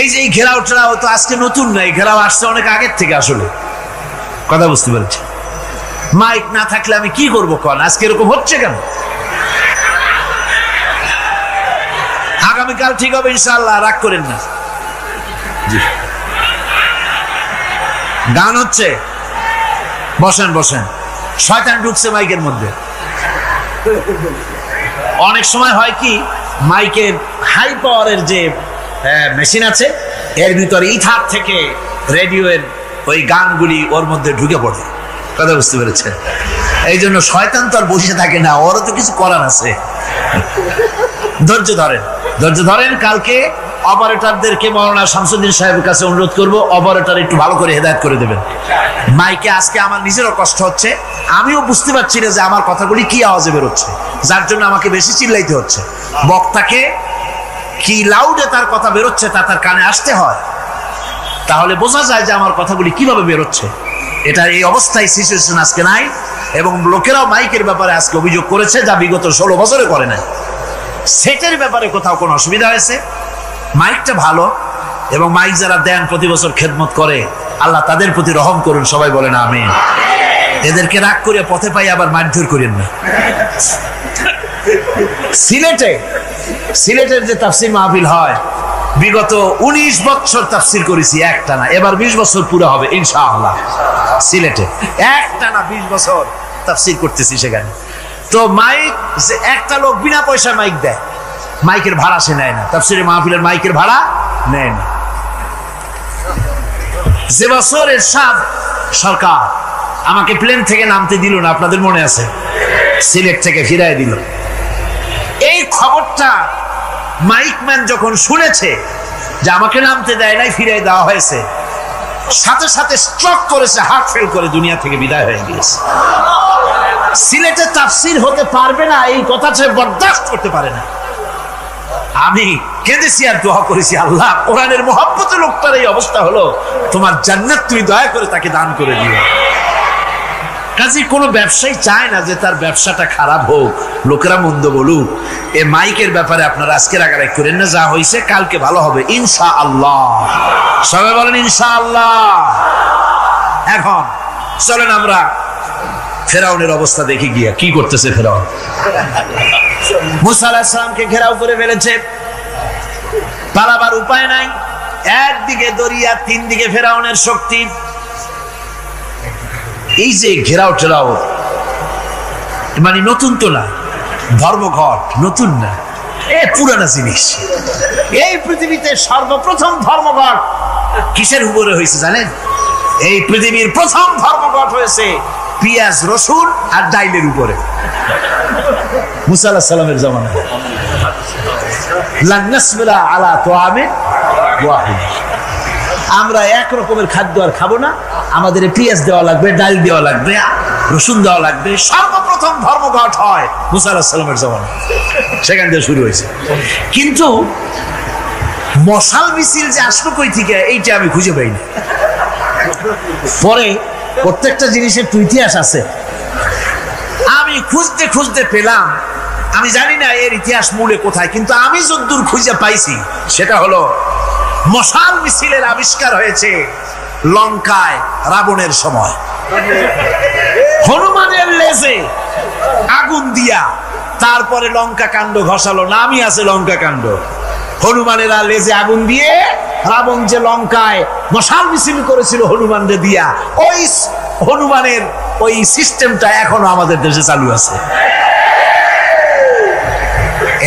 এই যে ঘেরাও টেরাও তো আজকে নতুন নাই, ঘেরাও আসছে অনেক আগের থেকে। আসলে কথা বুঝতে পেরেছি। মাইক না থাকলে আমি কি করবো কোন? আজকে এরকম হচ্ছে কেন? আগামীকাল ঠিক হবে ইনশাআল্লাহ, রাগ করেন না। গান হচ্ছে, বসেন বসেন। শয়তান ঢুকছে মাইকের মধ্যে। অনেক সময় হয় কি, মাইকের হাই পাওয়ারের যে মেশিন আছে, এর ভিতরে ইথার থেকে রেডিওর ওই গানগুলি ওর মধ্যে ঢুকে পড়ে। কথা বুঝতে পেরেছে? এই জন্য শয়তান তো আর বসে থাকে না, ওরও তো কিছু করার আছে। ধৈর্য ধরেন, ধৈর্য ধরেন। কালকে অপারেটরদেরকে মাওলানা শামসুদ্দিন সাহেবের কাছে অনুরোধ করব, অপারেটর একটু ভালো করে হেদায়েত করে দেবেন। মাইকে আজকে আমার নিজেরও কষ্ট হচ্ছে, আমিও বুঝতে পারছি না যে আমার কথাগুলি কি আওয়াজে বেরোচ্ছে, যার জন্য আমাকে বেশি চিল্লাইতে হচ্ছে। বক্তাকে কি লাউডে তার কথা বেরোচ্ছে তা তার কানে আসতে হয়, তাহলে বোঝা যায় যে আমার কথাগুলি কিভাবে বেরোচ্ছে। এটা এই অবস্থায় সিচুয়েশন আজকে নাই, এবং লোকেরাও মাইকের ব্যাপারে আজকে অভিযোগ করেছে, যা বিগত 16 বছরে করে নাই। সেটের ব্যাপারে কোথাও কোনো অসুবিধা হয়েছে? মাইকটা ভালো, এবং মাইক যারা দেন প্রতি বছর খেদমত করে, আল্লাহ তাদের প্রতি রহম করুন। সবাই বলেন আমিন। এদেরকে রাগ করে পথে পাই আবার মারধর করেন না। সিলেটের যে তাফসির মাহফিল হয়, বিগত 19 বছর তাফসির করেছি একটানা, এবার 20 বছর পুরো হবে ইনশাআল্লাহ। সিলেটে একটানা 20 বছর তাফসির করতেছি সেখানে। তো মাইক, যে একটা লোক বিনা পয়সায় মাইক দেয়, মাইকের ভাড়া সে নেয় না। তাফসিরে মাহফিলের মাইকের ভাড়া নেয় না। যে বছর এরশাদ সরকার আমাকে প্লেন থেকে নামতে দিল না, আপনাদের মনে আছে? সিলেট থেকে ফিরাই দিল। এই খবরটা মাইকম্যান যখন শুনেছে যে আমাকে নামতে দেয় নাই, ফিরাই দেওয়া হয়েছে, সাথে সাথে স্ট্রোক করেছে, হার্ট ফেল করে দুনিয়া থেকে বিদায় হয়ে গিয়েছে। সিলেটে তাফসির হতে পারবে না, এই কথা সে বরদাস্ত করতে পারে না। আমি কেঁদেছি আর দোয়া করেছি, আল্লাহ, কোরআনের মহব্বতে লোকটার এই অবস্থা হলো, তোমার জান্নাত তুমি দয়া করে তাকে দান করে দিও। কাজে কোনো ব্যবসায়ী চায় না যে তার ব্যবসাটা খারাপ হোক, লোকেরা মন্দ বলুক। এই মাইকের ব্যাপারে আপনারা আজকে রাগারাগি করেন না, যা হয়েছে কালকে ভালো হবে ইনশাআল্লাহ। সবাই বলেন ইনশাআল্লাহ। এখন চলেন আমরা ফেরাউনের অবস্থা দেখি গিয়া কি করতেছে ফেরাউন। মুসা আলাইহিস সালামকে ঘেরাও করে ফেলেছে, পালাবার উপায় নাই। একদিকে দরিয়া, তিন দিকে ফেরাউনের শক্তি। এই যে ঘেরাও টেরাও মানে নতুন তো না, ধর্মঘট নতুন না, পুরানা জিনিস। এই পৃথিবীতে সর্বপ্রথম ধর্মঘট কিসের উপরে হয়েছে জানেন? এই পৃথিবীর প্রথম ধর্মঘট হয়েছে পেঁয়াজ, রসুন আর ডাইলের উপরে। মুসা আলাইহিস সালামের জামানায় লান নাসবিরা আলা তুআমিন ওয়াহিদ, আমরা এক রকমের খাদ্য আর খাবো না, আমাদের পেঁয়াজ দেওয়া লাগবে, ডাল দেওয়া লাগবে, রসুন দেওয়া লাগবে। সর্বপ্রথম ধর্মঘট হয় মুসা আলাইহিস সালামের জামানায়, সেখান থেকে শুরু হয়েছে। কিন্তু মশাল মিছিল যে আসলো কই থেকে এইটা আমি খুঁজে পাইনি। পরে প্রত্যেকটা জিনিসের তো ইতিহাস আছে, আমি খুঁজতে খুঁজতে পেলাম। আমি জানি না এর ইতিহাস মূলে কোথায়, কিন্তু আমি যতদূর খুঁজে পাইছি সেটা হলো মশাল মিছিলের আবিষ্কার হয়েছে লঙ্কায় রাবণের সময়। হনুমানের লেজে আগুন দিয়া তারপরে লঙ্কা কাণ্ড ঘষালো, নামই আছে লঙ্কা কাণ্ড। হনুমানেরা লেজে আগুন দিয়ে রাবণ যে লঙ্কায় মশাল মিছিল করেছিল হনুমানরে দিয়া, ওই হনুমানের ওই সিস্টেমটা এখনো আমাদের দেশে চালু আছে।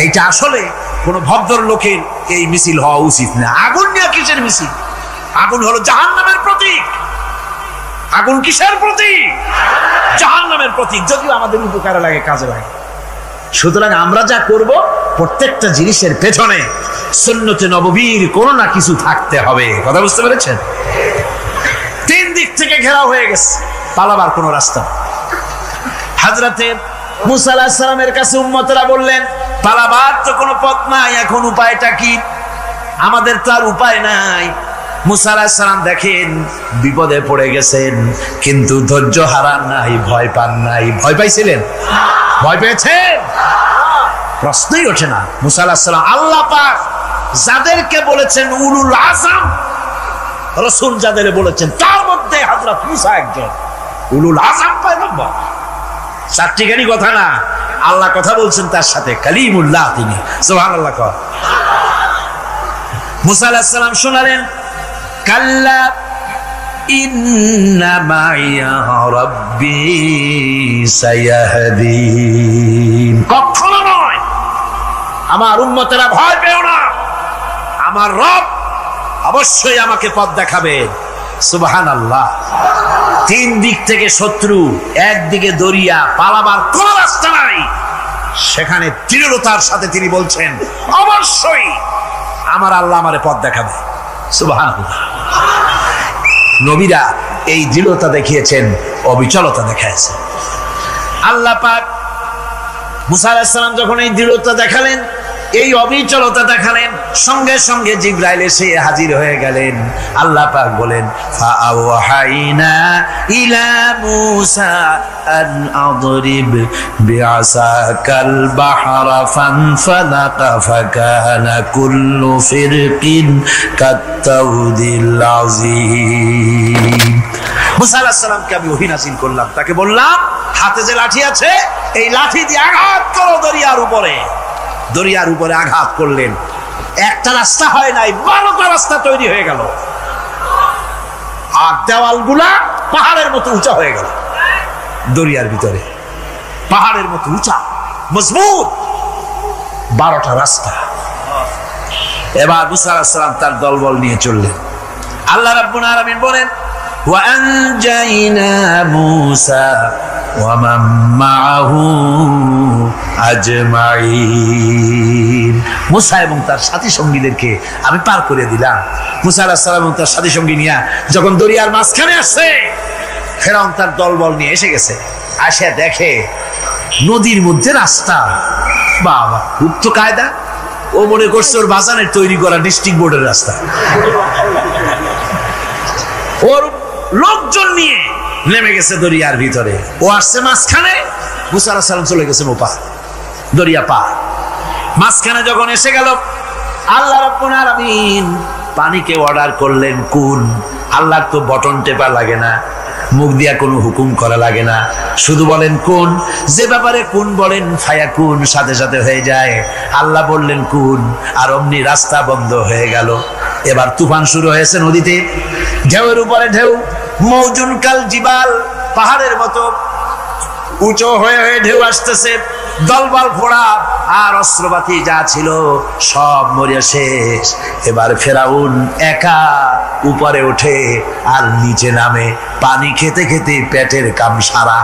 এইটা আসলে কোন ভদ্র লোকের এই মিছিল হওয়া উচিত না। আগুন নিয়ে কিসের মিছিল? আগুন হলো জাহান্নামের প্রতীক। আগুন কিসের প্রতীক? জাহান্নামের প্রতীক। যদিও আমাদের উপকারে লাগে, কাজে লাগে। সুতরাং আমরা যা করব প্রত্যেকটা জিনিসের পেছনে সুন্নতে নববীর কোনো না কিছু থাকতে হবে। কথা বুঝতে পেরেছেন? তিন দিক থেকে ঘেরাও হয়ে গেছে, পালাবার কোনো রাস্তা। হযরতে মুসা আলাইহিস সালামের কাছে উম্মতরা বললেন, পালাবার তো কোনো পথ নাই, এখন উপায়টা কি? আমাদের তো আর উপায় নাই। মুসা আলাইহিস সালাম দেখেন বিপদে পড়ে গেছেন, কিন্তু ধৈর্য হারান নাই, ভয় পান নাই। ভয় পাইছিলেন? ভয় পেয়েছেন? প্রশ্নই ওঠে না। মুসা আলাইহিস সালাম আল্লাহ পাক যাদেরকে বলেছেন উলুল আযম রাসূল, যাদের বলেছেন তার মধ্যে হযরত মুসা একজন উলুল আযম পয়গম্বর। চারটিখানি কথা না, আল্লাহ কথা বলছেন তার সাথে, কালিমুল্লাহ তিনি। সুবহানাল্লাহ। মুসা আলাইহিস সালাম শোনালেন, কাল্লা ইন্না মাইয়া রাব্বি সায়াহদিন। কখনো নয়, আমার উম্মতেরা ভয় পেও না, আমার রব অবশ্যই আমাকে পথ দেখাবে। সুবহানাল্লাহ। তিন দিক থেকে শত্রু, একদিকে দরিয়া, পালাবার কোন রাস্তা নাই। সেখানে দৃঢ়তার সাথে তিনি বলছেন, অবশ্যই আমার আল্লাহ আমারে পথ দেখাবে। সুবহানাল্লাহ। নবীরা এই দৃঢ়তা দেখিয়েছেন, অবিচলতা দেখাইছেন। আল্লাহ পাক মুসা আলাইহিস সালাম যখন এই দৃঢ়তা দেখালেন, এই অবিচলতা দেখালেন, সঙ্গে সঙ্গে জিবরাইল এসে হাজির হয়ে গেলেন। আল্লাহ পাক বলেন, ফাআওহাইনা ইলা মুসা আন আদরিব বিআসাকাল বাহরা ফানফালাকা ফাকানা কুল্লু ফিরকিন কাত্তাউদিল আযীম। মুসা আলাইহিস সালামকে আমি ওহী নাযিল করলাম, তাকে বললাম হাতে যে লাঠি আছে এই লাঠি দিয়ে আঘাত করো দরিয়ার উপরে। দরিয়ার উপরে আঘাত করলেন, একটা রাস্তা হয় নাই, 12টা রাস্তা তৈরি হয়ে গেল। আর দেওয়ালগুলা পাহাড়ের মতো উঁচা হয়ে গেল। দরিয়ার ভিতরে পাহাড়ের মতো উঁচা মজবুত 12টা রাস্তা। এবার মুসা আলাইহিস সালাম তার দলবল নিয়ে চললেন। আল্লাহ রাব্বুল আলামিন বলেন, ওয়া আনজাইনা মুসা ওয়া মান মাআহু আজমাইন। মুসা এবং তার সাথী সঙ্গীদেরকে আমি পার করে দিলাম। মুসা আলাইহিস সালাম এবং তার সাথী সঙ্গী নিয়ে যখন দরিয়ার মাঝখানে আসছে, ফেরাউন তার দলবল নিয়ে এসে গেছে। আসে দেখে নদীর মধ্যে রাস্তা। বাবা, খুব তো কায়দা। ও মনে করছে ওর বাজানের তৈরি করা ডিস্ট্রিক্ট বোর্ডের রাস্তা। ওর লোকজন নিয়ে নেমে গেছে দরিয়ার ভিতরে। ও আসছে মাঝখানে, মুসা আলাইহিস সালাম চলে গেছেন ওপার, দরিয়া পার। মাঝখানে যখন এসে গেল, আল্লাহ রাব্বুল আলামিন পানিকে অর্ডার করলেন কুন। আল্লাহর তো বটন টেপা লাগে না, মুখ দিয়া কোনো হুকুম করা লাগে না, শুধু বলেন কুন। যে ব্যাপারে কুন বলেন ফায়াকুন, সাথে সাথে হয়ে যায়। আল্লাহ বললেন কুন, আর অমনি রাস্তা বন্ধ হয়ে গেল। এবার তুফান শুরু হয়েছে নদীতে, ঢেউয়ের উপরে ঢেউ, মৌজুন কাল জিবাল, পাহাড়ের মতো। উঁচু হয়ে হয়ে ঢেউ আসতেছে, দলবল ফোড়া আর অস্ত্রপাতি যা ছিল সব মরিয়া শেষ। এবার ফেরাউন একা উপরে ওঠে আর নিচে নামে, পানি খেতে খেতে পেটের কাম সারা,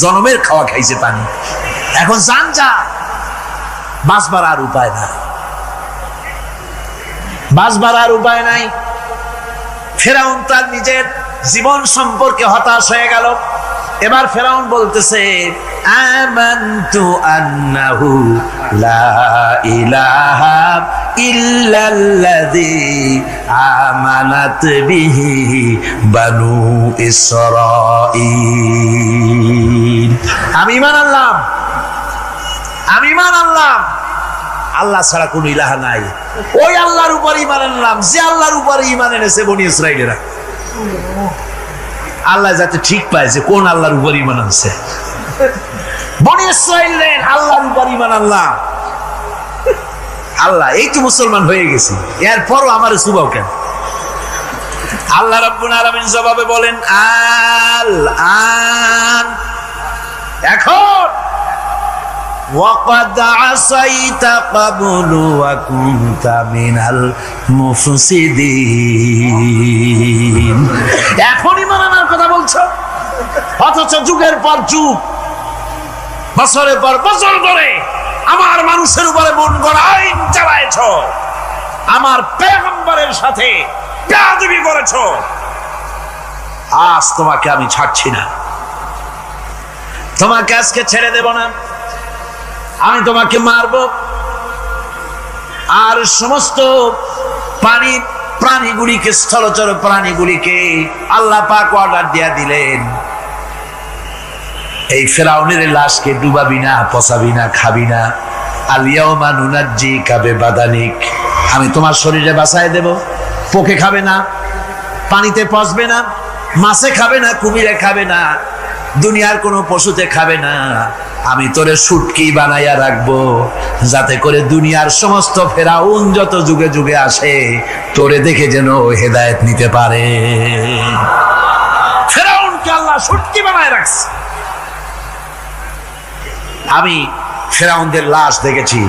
জনমের খাওয়া খাইছে পানি। এখন জান যা, বাঁচবার আর উপায় নাই, বাঁচবার আর উপায় নাই। ফেরাউন তার নিজের জীবন সম্পর্কে হতাশ হয়ে গেল। এবার ফেরাউন বলতেছে, আমানতু আন্নাহু লা ইলাহা ইল্লাল্লাযী আমানাত বিহি বানু ইসরাঈল। আমি ঈমান আনলাম, আমি ঈমান আনলাম আল্লাহ ছাড়া কোন ইলাহা নাই। ওই আল্লাহর উপর ঈমান আনলাম যে আল্লাহর উপর ঈমান এনেছে বনি ইসরাঈলেরা। আল্লাহ যাতে ঠিক পায় যে কোন আল্লাহর উপর ঈমান আনছে। বনি ইসরাঈল আল্লাহর উপর ঈমান আনলাম, আল্লাহ এই তো মুসলমান হয়ে গেছি, এরপরও আমার সুবাও কেন? আল্লাহ রাব্বুল আলামিন জবাবে বলেন, আল আন, এখন ওয়াকাদ আসাইতা ক্বাবলু ওয়া কুনতা মিনাল মুফসিদিন। এখন ঈমান আনার কথা বলছো, অথচ যুগের পর যুগ, বছরের পর বছর ধরে আমার মানুষের উপরে মন গড়া আইন চালাইছো, আমার পয়গম্বরের সাথে বেয়াদবি করেছো। আজ তোমাকে আমি ছাড়ছি না, তোমাকে আজকে ছেড়ে দেব না, আমি তোমাকে মারব। আর সমস্ত প্রাণীগুলিকে, স্থলচর প্রাণীগুলিকে আল্লাহ পাক অর্ডার দিয়া দিলেন, এই ফেরাউনের লাশকে ডুবাবি না, পচাবি না, খাবি না। আল ইয়াউমা নুনাজ্জিকা বিবাদানিক, আমি তোমার শরীরে বাঁচায় দেব। পোকে খাবে না, পানিতে পচবে না, মাছে খাবে না, কুমিরে খাবে না, দুনিয়ার কোনো পশুতে খাবে না। আমি তোরে শুটকি বানাইয়া রাখবো, যাতে করে দুনিয়ার সমস্ত ফেরাউন যত যুগে যুগে আসে তোরে দেখে যেন হেদায়েত নিতে পারে। ফেরাউনকে আল্লাহ শুটকি বানায় রাখছে। আমি ফেরাউনদের লাশ দেখেছি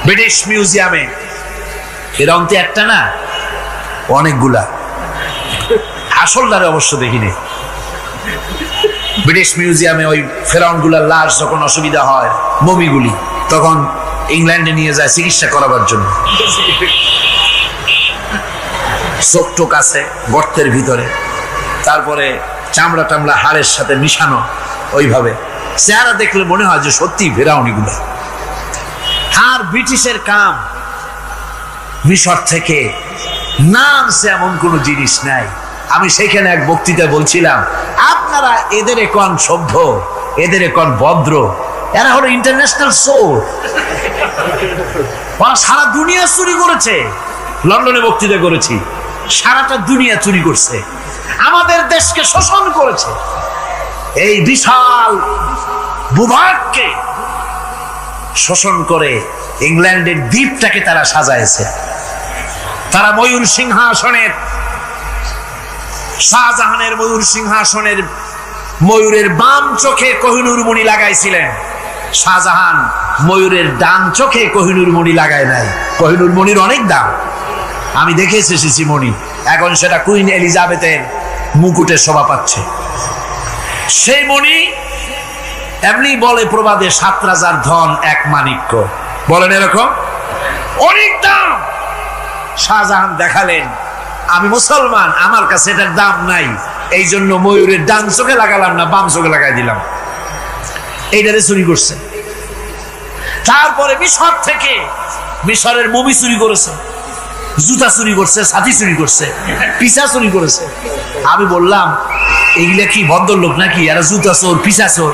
ব্রিটিশ মিউজিয়ামে। ফেরাউন তো একটা না, অনেকগুলা। আসলদারে অবশ্য দেখিনি। ব্রিটিশ মিউজিয়ামে ওই ফেরাউনগুলার লাশ যখন অসুবিধা হয়, মমিগুলি, তখন ইংল্যান্ডে নিয়ে যায় চিকিৎসা করাবার জন্য। চোখ টোক আছে গর্তের ভিতরে, তারপরে চামড়া টামড়া হাড়ের সাথে মিশানো, ওইভাবে চেহারা দেখলে মনে হয় যে সত্যি ফেরাউনিগুলা। আর ব্রিটিশের কাম, মিশর থেকে নামছে এমন কোন জিনিস নাই। আমি সেখানে এক বক্তৃতা বলছিলাম, আপনারা এদের এখন সভ্য, এদের এখন ভদ্র, এরা হলো ইন্টারন্যাশনাল চোর। ওরা সারা দুনিয়া চুরি করেছে। লন্ডনে বক্তৃতা করেছি, সারাটা দুনিয়া চুরি করছে, আমাদের দেশকে শোষণ করেছে। এই বিশাল ভূভাগকে শোষণ করে ইংল্যান্ডের দ্বীপটাকে তারা সাজাইছে। তারা ময়ূর সিংহাসনের, শাহজাহানের ময়ূর সিংহাসনের ময়ূরের বাম চোখে কোহিনূর মণি লাগাইছিলেন। শাহজাহান ময়ূরের ডান চোখে কোহিনূর মণি লাগায় নাই। কোহিনূর মণির অনেক দাম, আমি দেখে এসেছি মণি। এখন সেটা কুইন এলিজাবেথের মুকুটে শোভা পাচ্ছে। সেই মণি এমনি বলে প্রবাদে, 7 রাজার ধন 1 মাণিক্য, বলেন এরকম অনেক দাম। শাহজাহান দেখালেন, আমি মুসলমান, আমার কাছে এটার দাম নাই, এই জন্য ময়ূরের ডান চোখে লাগালাম না, বাম চোখে লাগাই দিলাম। এইটারে চুরি করছে। তারপরে মিশর থেকে, মিশরের মমি চুরি করেছে, জুতা চুরি করছে, ছাতি চুরি করছে, পিসা চুরি করেছে। আমি বললাম, এইগুলা কি ভদ্রলোক নাকি? এরা জুতা চোর, পিসা চোর,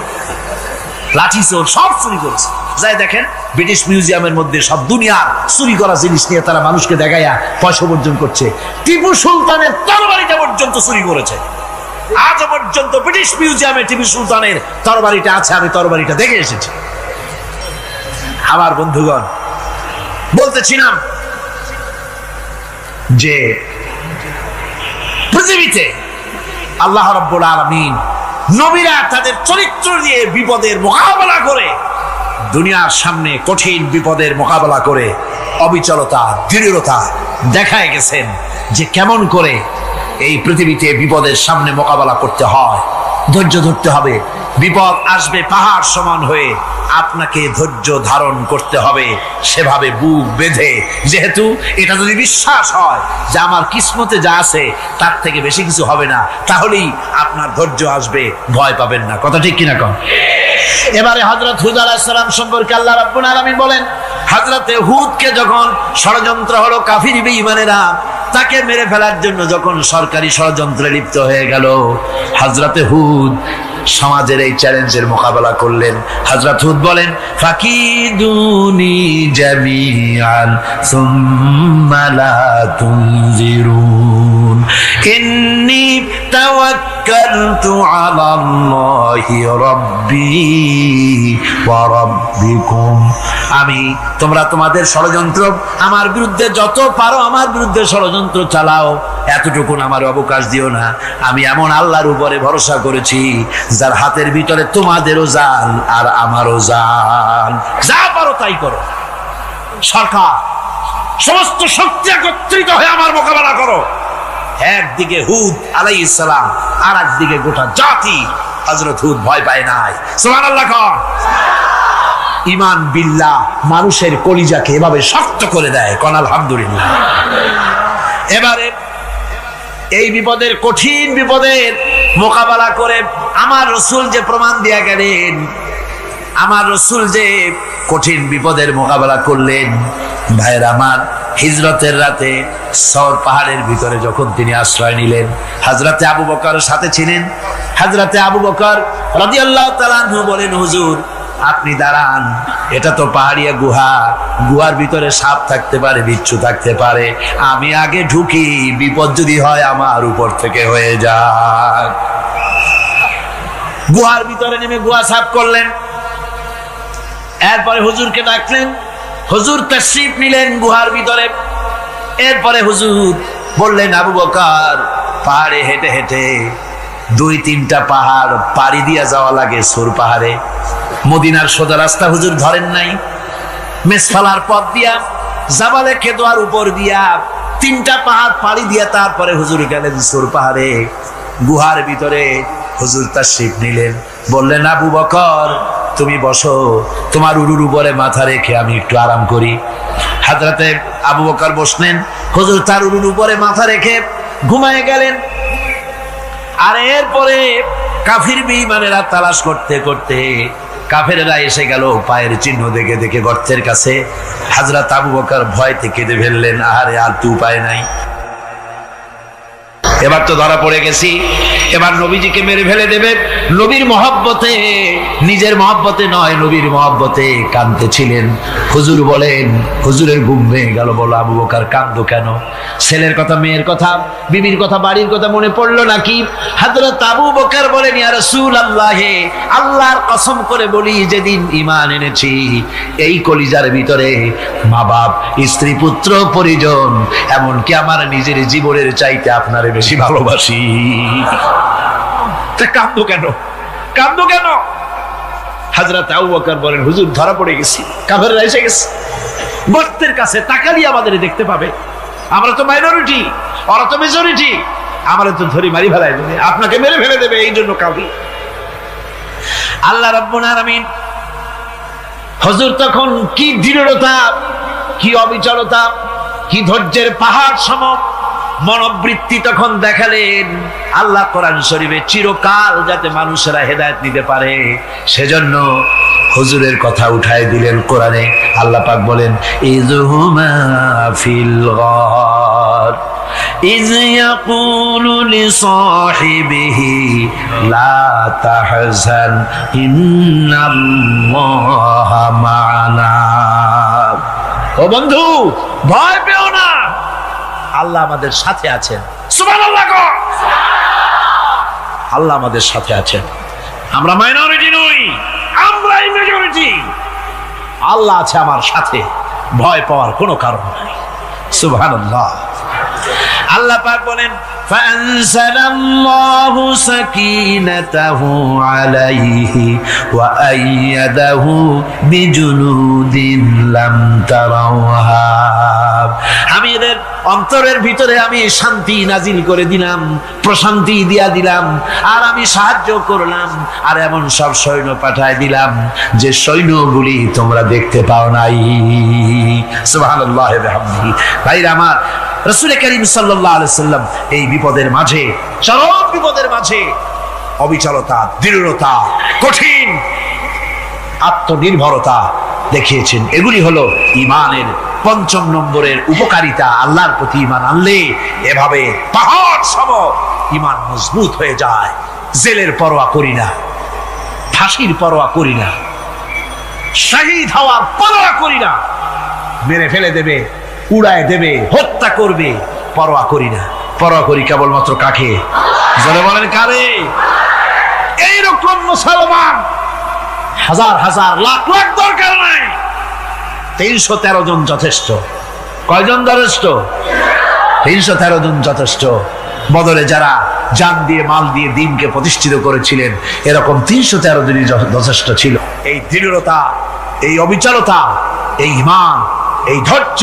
লাঠি চোর, সব চুরি করেছে। যাই দেখেন ব্রিটিশ মিউজিয়ামের মধ্যে সব দুনিয়ার চুরি করা জিনিস নিয়ে তারা মানুষকে দেখাইয়া পয়সা অর্জন করছে। টিপু সুলতানের তরবারিটা পর্যন্ত চুরি করেছে। আজ পর্যন্ত ব্রিটিশ মিউজিয়ামে টিপু সুলতানের তরবারিটা আছে, আমি তরবারিটা দেখে এসেছি। আমার বন্ধুগণ, বলতেছিলাম যে পৃথিবীতে আল্লাহ রাব্বুল আলামিন নবীরা তাদের চরিত্র দিয়ে বিপদের মোকাবেলা করে, দুনিয়ার সামনে কঠিন বিপদের মোকাবেলা করে অবিচলতা, দৃঢ়তা দেখায় গেছেন যে কেমন করে এই পৃথিবীতে বিপদের সামনে মোকাবেলা করতে হয়। ধৈর্য ধরতে হবে, বিপদ আসবে পাহাড় সমান হয়ে, আপনাকে ধৈর্য ধারণ করতে হবে সেভাবে বুক বেঁধে। যেহেতু এটা যদি বিশ্বাস হয় যে আমার কিসমতে যা আছে তার থেকে বেশি কিছু হবে না, তাহলেই আপনার ধৈর্য আসবে, ভয় পাবেন না। কথা ঠিক কিনা কন? এবারে হযরত হুদ আলাইহিস সালাম সম্পর্কে আল্লাহ রাব্বুল আলামিন বলেন, হযরতে হুদকে যখন ষড়যন্ত্র হলো কাফির বেঈমানেরা তাকে মেরে ফেলার জন্য যখন সরকারি ষড়যন্ত্রে লিপ্ত হয়ে গেল, হযরতে হুদ সমাজের এই চ্যালেঞ্জের মোকাবেলা করলেন। হযরত হুদ বলেন, ফাকিদুনি জামিআন সুম্মা লা তুনজিরুন ইন্নী তাওয়াক্কালতু আলাল্লাহি রাব্বি ওয়া রাব্বিকুম। তোমরা তোমাদের ষড়যন্ত্র আমার বিরুদ্ধে যত পারো আমার বিরুদ্ধে ষড়যন্ত্র চালাও, এতটুকু আমার অবকাশ দিও না। আমি এমন আল্লাহর উপরে ভরসা করেছি যার হাতের ভিতরে তোমাদেরও জাল আর আমারও জাল। যা পারো তাই করো। সরকার সমস্ত শক্তি একত্রিত হয়ে আমার মোকাবেলা করো। একদিকে হুদ আলাইহিস সালাম, আর একদিকে গোটা জাতি। হযরত হুদ ভয় পায় নাই। সুবহানাল্লাহ। ঈমান বিল্লাহ মানুষের কলিজাকে এভাবে শক্ত করে দেয়। কোন আলহামদুলিল্লাহ। এবারে এই বিপদের, কঠিন বিপদের মোকাবেলা করে আমার রাসূল যে প্রমাণ দিয়া গেলেন, আমার রাসূল যে কঠিন বিপদের মোকাবেলা করলেন, ভাইয়ের আমার, হিজরতের রাতে সওর পাহাড়ের ভিতরে যখন তিনি আশ্রয় নিলেন, হযরতে আবু বকরের সাথে ছিলেন। হযরতে আবু বকর রাদিয়াল্লাহু তাআলা আনহু বলেন, হুজুর আপনি দাঁড়ান, এটা তো পাহাড়িয়া গুহা, গুহার ভিতরে সাপ থাকতে পারে, বিচ্ছু থাকতে পারে, আমি আগে ঢুকি, বিপদ যদি হয় আমার উপর থেকে হয়ে যাক। গুহার ভিতরে নেমে গুহা সাফ করলেন। এরপরে হুজুরকে ডাকলেন, হুজুর তাশরীফ নিলেন গুহার ভিতরে। এরপরে হুজুর বললেন, আবু বকর পাহাড়ে হেঁটে হেঁটে 2-3টা পাহাড় পাড়ি দিয়া যাওয়া লাগে সূর পাহাড়ে। মদিনার সোজা রাস্তা হুজুর ধরেন নাই, মেসফালার পথ দিয়া জাবালে কেদোয়ার উপর দিয়া 3টা পাহাড় পাড়ি দিয়া তারপরে হুজুর গেলেন সূর পাহাড়ে। গুহার ভিতরে হুজুর তাশরীফ নিলেন। বললেন, আবু বকর তুমি বসো, তোমার উরুর উপরে মাথা রেখে আমি একটু আরাম করি। হযরতে আবু বকর বসলেন, হুজুর তার উরুর উপরে মাথা রেখে ঘুমায় গেলেন। আর এরপরে কাফির বেঈমানেরা তালাশ করতে করতে কাফেরেরা এসে গেল পায়ের চিহ্ন দেখে দেখে গর্তের কাছে। হযরত আবু বকর ভয়তে কেঁদে ফেললেন, আরে আর তো উপায় নাই, এবার তো ধরা পড়ে গেছি, এবার নবীজিকে মেরে ফেলে দেবে। নবীর মহব্বতে, নিজের মহব্বতে নয়, নবীর মহব্বতে কাঁদতেছিলেন। হুজুর বলেন, হুজুরের ঘুম ভেঙে গেল। বলো, আবু বকর কাঁদো কেন? ছেলের কথা, মেয়ের কথা, বিবির কথা, বাড়ির কথা মনে পড়লো নাকি? হযরত আবু বকর বলেন, ইয়া রাসূলুল্লাহ, আল্লাহর কসম করে বলি, যেদিন ঈমান এনেছি এই কলিজার ভিতরে মা বাপ, স্ত্রী, পুত্র, পরিজন, এমনকি আমার নিজের জীবনের চাইতে আপনারে বেশি ভালোবাসি। কাঁদো কেন? কাঁদো কেন? হযরত আবু বকর বলেন, হুজুর ধরা পড়ে গেছি, কাফেররা এসে গেছে গর্তের কাছে, তাকালি আমাদের দেখতে পাবে। আমরা তো মাইনরিটি, ওরা তো মেজরিটি, আমরা তো ধরি মারি ফেলাই দেবে, আপনাকে মেরে ফেলে দেবে, এই জন্য কাঁদি। আল্লাহ রাব্বুল আলামিন, হুজুর তখন কি দৃঢ়তা, কি অবিচলতা, কি ধৈর্যের পাহাড় সম মনোবৃত্তি তখন দেখালেন। আল্লাহ কোরআন শরীফে চিরকাল যাতে মানুষেরা হেদায়েত নিতে পারে সেজন্য হুজুরের কথা উঠায় দিলেন কোরআনে। আল্লাহ পাক বলেন, ইযহুমা ফিল গার ইয ইয়াকুলু লিসাহিবিহি লা তাহজান ইন্নাল্লাহা মা'ানা। ও বন্ধু, ভয় পেও না, আল্লাহ আমাদের সাথে আছেন। সুবহানাল্লাহ। আল্লাহ আমাদের সাথে আছেন। আমরা মাইনরিটি নই, আমরাই মেজরিটি। আল্লাহ আছে আমার সাথে, ভয় পাওয়ার কোনো কারণ নাই। সুবহানাল্লাহ। আল্লাহ পাক বলেন ফাআনসালাল্লাহু সাকিনাতাহু আলাইহি ওয়া আইয়াদাহু বিজুনুদিন লাম তারাওহা। আমি এদের অন্তরের ভিতরে আমি শান্তি নাজিল করে দিলাম, প্রশান্তি দিয়া দিলাম, আর আমি সাহায্য করলাম, আর এমন সব সৈন্য পাঠায় দিলাম যে সৈন্যগুলি তোমরা দেখতে পাও নাই। সুবহানাল্লাহি ওয়া বিহামদিহি। ভাইরা আমার, রাসূল করিম সাল্লাল্লাহু আলাইহি সাল্লাম এই বিপদের মাঝে, চরম বিপদের মাঝে অবিচলতা, দৃঢ়তা, কঠিন আত্মনির্ভরতা দেখিয়েছেন। এগুলি হলো ঈমানের ৫ম নম্বরের উপকারিতা। আল্লাহর প্রতি ঈমান আনলে এভাবে পাহাড় সম ঈমান মজবুত হয়ে যায়। জেলের পরোয়া করি না, ফাঁসির পরোয়া করি না, শহীদ হওয়ার পরোয়া করি না, মেরে ফেলে দেবে, উড়ায় দেবে, হত্যা করবে, পরোয়া করি না। পরোয়া করি কেবলমাত্র কাকে? যারা বলেন কারে? এইরকম মুসলমান হাজার হাজার লাখ লাখ দরকার নাই, ৩১৩ জন যথেষ্ট। কয়জন যথেষ্ট? ৩১৩ জন যথেষ্ট। বদরে যারা জান দিয়ে মাল দিয়ে দ্বীনকে প্রতিষ্ঠিত করেছিলেন, এরকম ৩১৩ জনই যথেষ্ট ছিল। এই দৃঢ়তা, এই অবিচলতা, এই ঈমান, এই ধৈর্য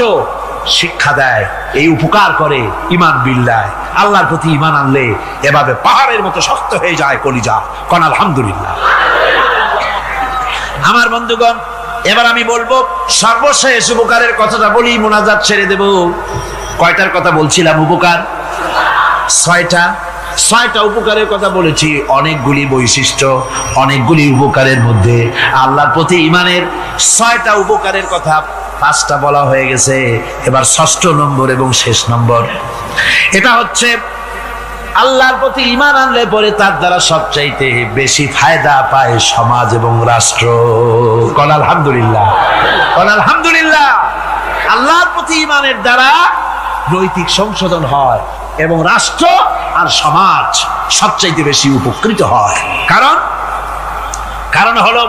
শিক্ষা দেয়, এই উপকার করে ঈমান বিল্লাহ। আল্লাহর প্রতি ঈমান আনলে এভাবে পাহাড়ের মতো শক্ত হয়ে যায় কলিজা। কোন আলহামদুলিল্লাহ। আমার বন্ধুগণ, এবার আমি বলবো সর্বশেষ উপকারের কথাটা বলি, মোনাজাত ছেড়ে দেব। কয়টার কথা বলছিলাম? উপকার ৬টা উপকারের কথা বলেছি। অনেকগুলি বৈশিষ্ট্য, অনেকগুলি উপকারের মধ্যে আল্লাহর প্রতি ঈমানের ৬টা উপকারের কথা ৫টা বলা হয়ে গেছে। এবার ৬ষ্ঠ নম্বর এবং শেষ নম্বর, এটা হচ্ছে আল্লাহর প্রতি ঈমান আনলে পরে তার দ্বারা সবচাইতে বেশি ফায়দা পায় সমাজ এবং রাষ্ট্র। কোন আলহামদুলিল্লাহ, কোন আলহামদুলিল্লাহ। আল্লাহর প্রতি ঈমানের দ্বারা নৈতিক সংশোধন হয় এবং রাষ্ট্র আর সমাজ সবচাইতে বেশি উপকৃত হয়। কারণ হলো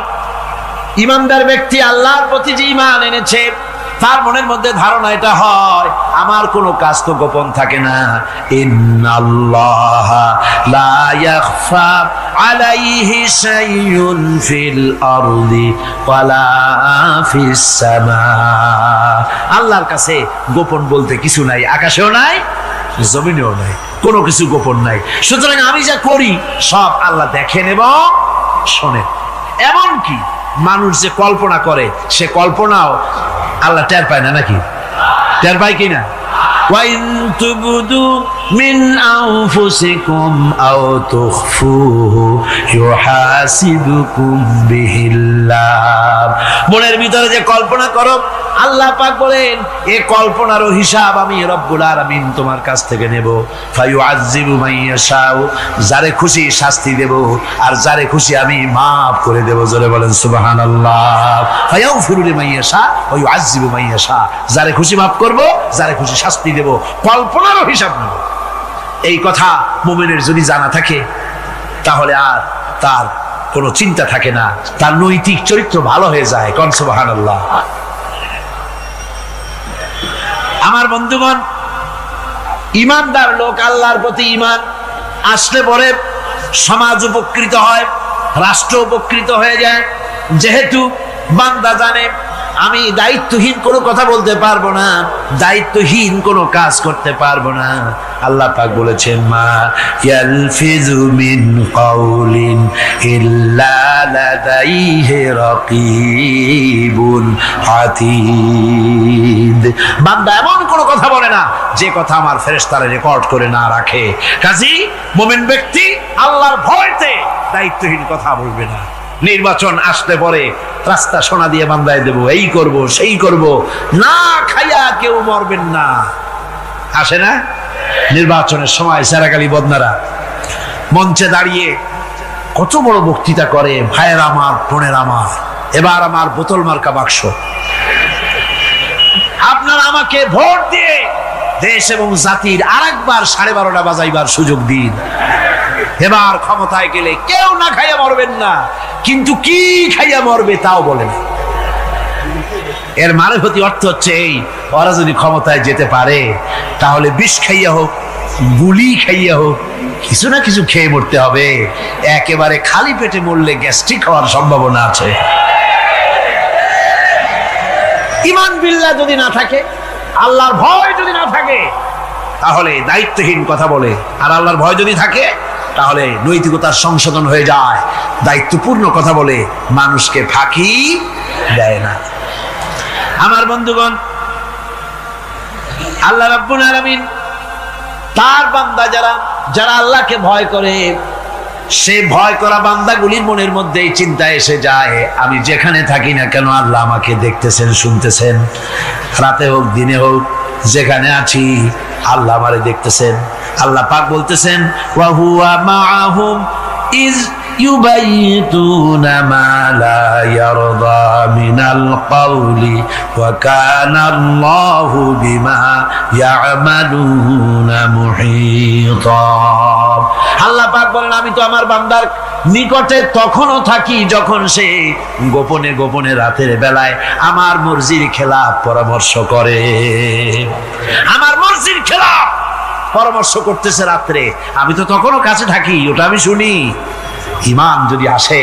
ঈমানদার ব্যক্তি আল্লাহর প্রতি যে ঈমান এনেছে, তার মনের মধ্যে ধারণা এটা হয়, আমার কোনো কাজ তো গোপন থাকে না। ইন্নাল্লাহা লা ইয়াখফা আলাইহি শাইউন ফিল আরদি ওয়ালা ফিস সামা। আল্লাহর কাছে গোপন বলতে কিছু নাই, আকাশেও নাই, জমিনেও নাই, কোনো কিছু গোপন নাই। সুতরাং আমি যা করি সব আল্লাহ দেখেন এবং শোনেন। এমনকি মানুষ যে কল্পনা করে, সে কল্পনাও আল্লাহ টের পায় না, নাকি? টের পায় কিনা? وَإِن تُبْدُوا مِنْ أَنفُسِكُمْ أَوْ تُخْفُوهُ يُحَاسِبْكُم بِهِ اللَّهُ। মনের ভিতরে যে কল্পনা করো, আল্লাহ পাক বলেন এই কল্পনারও হিসাব আমি রব্বুল আলামিন তোমার কাছ থেকে নেব। ফায়ুআযযিবু মান ইয়াশাউ, যারে খুশি শাস্তি দেব, আর যারে খুশি আমি মাফ করে দেব। জোরে বলেন সুবহানাল্লাহ। ফায়াগফিরু লিমান ইয়াশা ওয়া ইউআযযিবু মান ইয়াশা, যারে খুশি মাফ করব, যারে খুশি শাস্তি দেব, কল্পনারও হিসাব নেব। এই কথা মুমিনের যদি জানা থাকে, তাহলে আর তার কোনো চিন্তা থাকে না, তার নৈতিক চরিত্র ভালো হয়ে যায়। কোন সুবহানাল্লাহ। আমার বন্ধুগণ, ঈমানদার লোক, আল্লাহর প্রতি ঈমান আসলে পরে সমাজ উপকৃত হয়, রাষ্ট্র উপকৃত হয়ে যায়। যেহেতু বান্দা জানে আমি দায়িত্বহীন কোনো কথা বলতে পারবো না, দায়িত্বহীন কোনো কাজ করতে পারবো না। আল্লাহ পাক বলেছেন, মা ইয়ালফিজু মিন কাউলিন ইল্লা লাদাইহি রাকিবুন আতীদ। বান্দা এমন কোনো কথা বলে না যে কথা আমার ফেরেশতারা রেকর্ড করে না রাখে। কাজী মুমিন ব্যক্তি আল্লাহর ভয়তে দায়িত্বহীন কথা বলবে না। নির্বাচন আসতে পরে রাস্তা সোনা দিয়ে বান্ধায় দেব, এই করব সেই করব, না খাইয়া কেউ মরবেন না। আসে না নির্বাচনের সময় সারাকালি বদনারা মঞ্চে দাঁড়িয়ে কত বড় বক্তৃতা করে, ভাইয়ের আমার, বোনের আমার, এবার আমার বোতল মার্কা বাক্স, আপনারা আমাকে ভোট দিয়ে দেশ এবং জাতির আরেকবার 12:30 বাজাইবার সুযোগ দিন। এবার ক্ষমতায় গেলে কেউ না খাইয়া মরবেন না, কিন্তু কি খাইয়া মরবে তাও বলে না। এর মানবতী অর্থ হচ্ছে এই, ওরা যদি ক্ষমতায় যেতে পারে তাহলে বিষ খাইয়া হোক, গুলি খাইয়া হোক, কিছু না কিছু খেয়ে মরতে হবে। একেবারে খালি পেটে মরলে গ্যাস্ট্রিক হওয়ার সম্ভাবনা আছে। ঈমান বিল্লাহ যদি না থাকে, আল্লাহর ভয় যদি না থাকে, তাহলে দায়িত্বহীন কথা বলে। আর আল্লাহর ভয় যদি থাকে, তাহলে নৈতিকতার সংশোধন হয়ে যায়, দায়িত্বপূর্ণ কথা বলে, মানুষকে ফাঁকি দেয় না। আমার বন্ধুগণ, আল্লাহ রাব্বুল আলামিন তার বান্দা যারা আল্লাহকে ভয় করে, সে ভয় করা বান্দাগুলির মনের মধ্যে এই চিন্তা এসে যায়, আমি যেখানে থাকি না কেন আল্লাহ আমাকে দেখতেছেন, শুনতেছেন। রাতে হোক দিনে হোক, যেখানে আছি আল্লাহ আমারে দেখতেছেন। আল্লাহ পাক বলতেছেন, ওয়া হুয়া মাআহুম ইজ ইউবাইতুনা মা লা ইয়ারদা মিনাল কওলি ওয়া কানা আল্লাহু বিমা ইয়ামালুনা মুহীতা। আল্লাহ পাক বলেন, আমি তো আমার বান্দার নিকটে তখনও থাকি যখন সে গোপনে গোপনে রাতের বেলায় আমার মর্জির খেলাফ পরামর্শ করে। আমার মর্জির খেলাফ পরামর্শ করতেছে রাত্রে, আমি তো তখনও কাছে থাকি, ওটা আমি শুনি। ঈমান যদি আসে,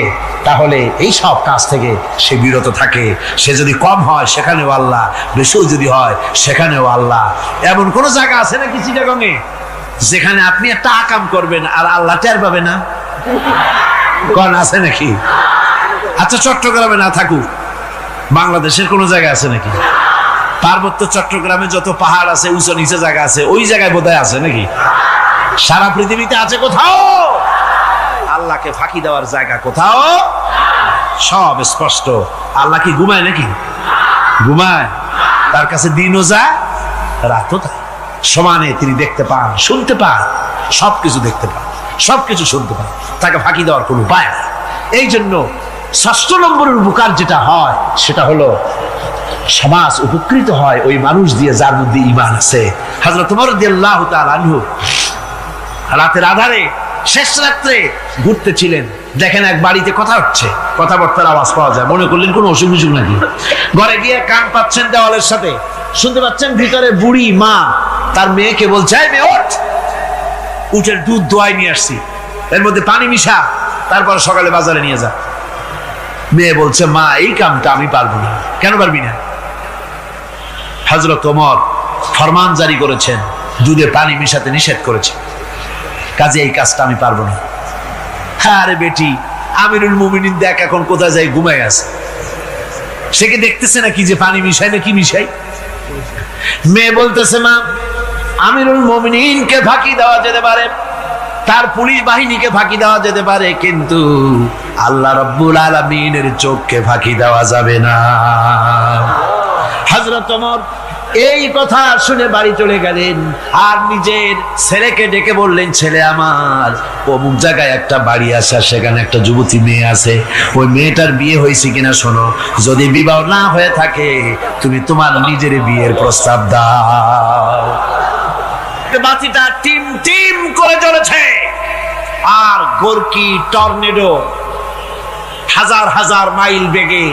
তাহলে এই সব কাজ থেকে সে বিরত থাকে। সে যদি কম হয় সেখানেও আল্লাহ, বেশিও যদি হয় সেখানেও আল্লাহ। এমন কোন জায়গা আছে নাকি চিটাগংয়ে যেখানে আপনি একটা আকাম করবেন আর আল্লাহ টের পাবে না? কোন আছে নাকি? আচ্ছা, চট্টগ্রামে না থাকুক, বাংলাদেশের কোন জায়গা আছে নাকি? পার্বত্য চট্টগ্রামে যত পাহাড় আছে, উঁচু নিচে জায়গা আছে, ওই জায়গায় বোধহয় আছে নাকি? সারা পৃথিবীতে আছে কোথাও? আল্লাহকে ফাঁকি দেওয়ার জায়গা কোথাও? সব স্পষ্ট। আল্লাহ কি ঘুমায় নাকি? ঘুমায়? তার কাছে দিনও যায়, রাতও যায়, সমানে তিনি দেখতে পান, শুনতে পান, সবকিছু দেখতে পান, সবকিছু শুনতে পান। তাকে ফাঁকি দেওয়ার কোনো উপায় নেই। এই জন্য ৬ষ্ঠ নম্বরের উপকার যেটা হয়, সেটা হলো সমাজ উপকৃত হয় ওই মানুষ দিয়ে যার মধ্যে ঈমান আছে। হযরত ওমর রাদিয়াল্লাহু তাআলা আনহু রাতের আধারে, শেষ রাত্রে ঘুরতেছিলেন, দেখেন এক বাড়িতে কথা হচ্ছে, কথাবার্তার আওয়াজ পাওয়া যায়। মনে করলেন কোন অসুখ বিসুখ নাকি। ঘরে গিয়ে কান পাচ্ছেন দেওয়ালের সাথে, শুনতে পাচ্ছেন ভিতরে বুড়ি মা তার মেয়েকে বলছে, এই মেয়ে ওঠ, উটের দুধ দোয়াই নিয়ে আসছি, এর মধ্যে পানি মিশা, তারপর সকালে বাজারে নিয়ে যা। মেয়ে বলছে, মা এই কামটা আমি পারবো না। কেন পারবি না? হযরত ওমর ফরমান জারি করেছেন, দুধে পানি মিশাতে নিষেধ করেছে, কাজে এই কাজটা আমি পারবো না। আরে বেটি, আমিরুল মুমিনিন দেখ এখন কোথায় যায়, ঘুমায় আছে, সে কি দেখতেছে না কি যে পানি মিশাই না কি মিশাই? মেয়ে বলতেছে, মা আমিরুল মুমিনিনকে ফাঁকি দেওয়া যেতে পারে, তার পুলিশ বাহিনীকে ফাঁকি দেওয়া যেতে পারে, কিন্তু আল্লাহ রাব্বুল আলামিনের চোখকে ফাঁকি দেওয়া যাবে না। হযরত ওমর এই কথা শুনে বাড়ি চলে গেলেন, আর নিজের ছেলেকে ডেকে বললেন, ছেলে আমার, অমুক জায়গায় একটা বাড়ি আছে, সেখানে একটা যুবতী মেয়ে আছে, ওই মেয়েটার বিয়ে হয়েছে কিনা শোনো, যদি বিবাহ না হয়ে থাকে তুমি তোমার নিজের বিয়ের প্রস্তাব দাও। বাতিটা টিম টিম করে জ্বলেছে, আর গোরকি টর্নেডো হাজার হাজার মাইল বেগে,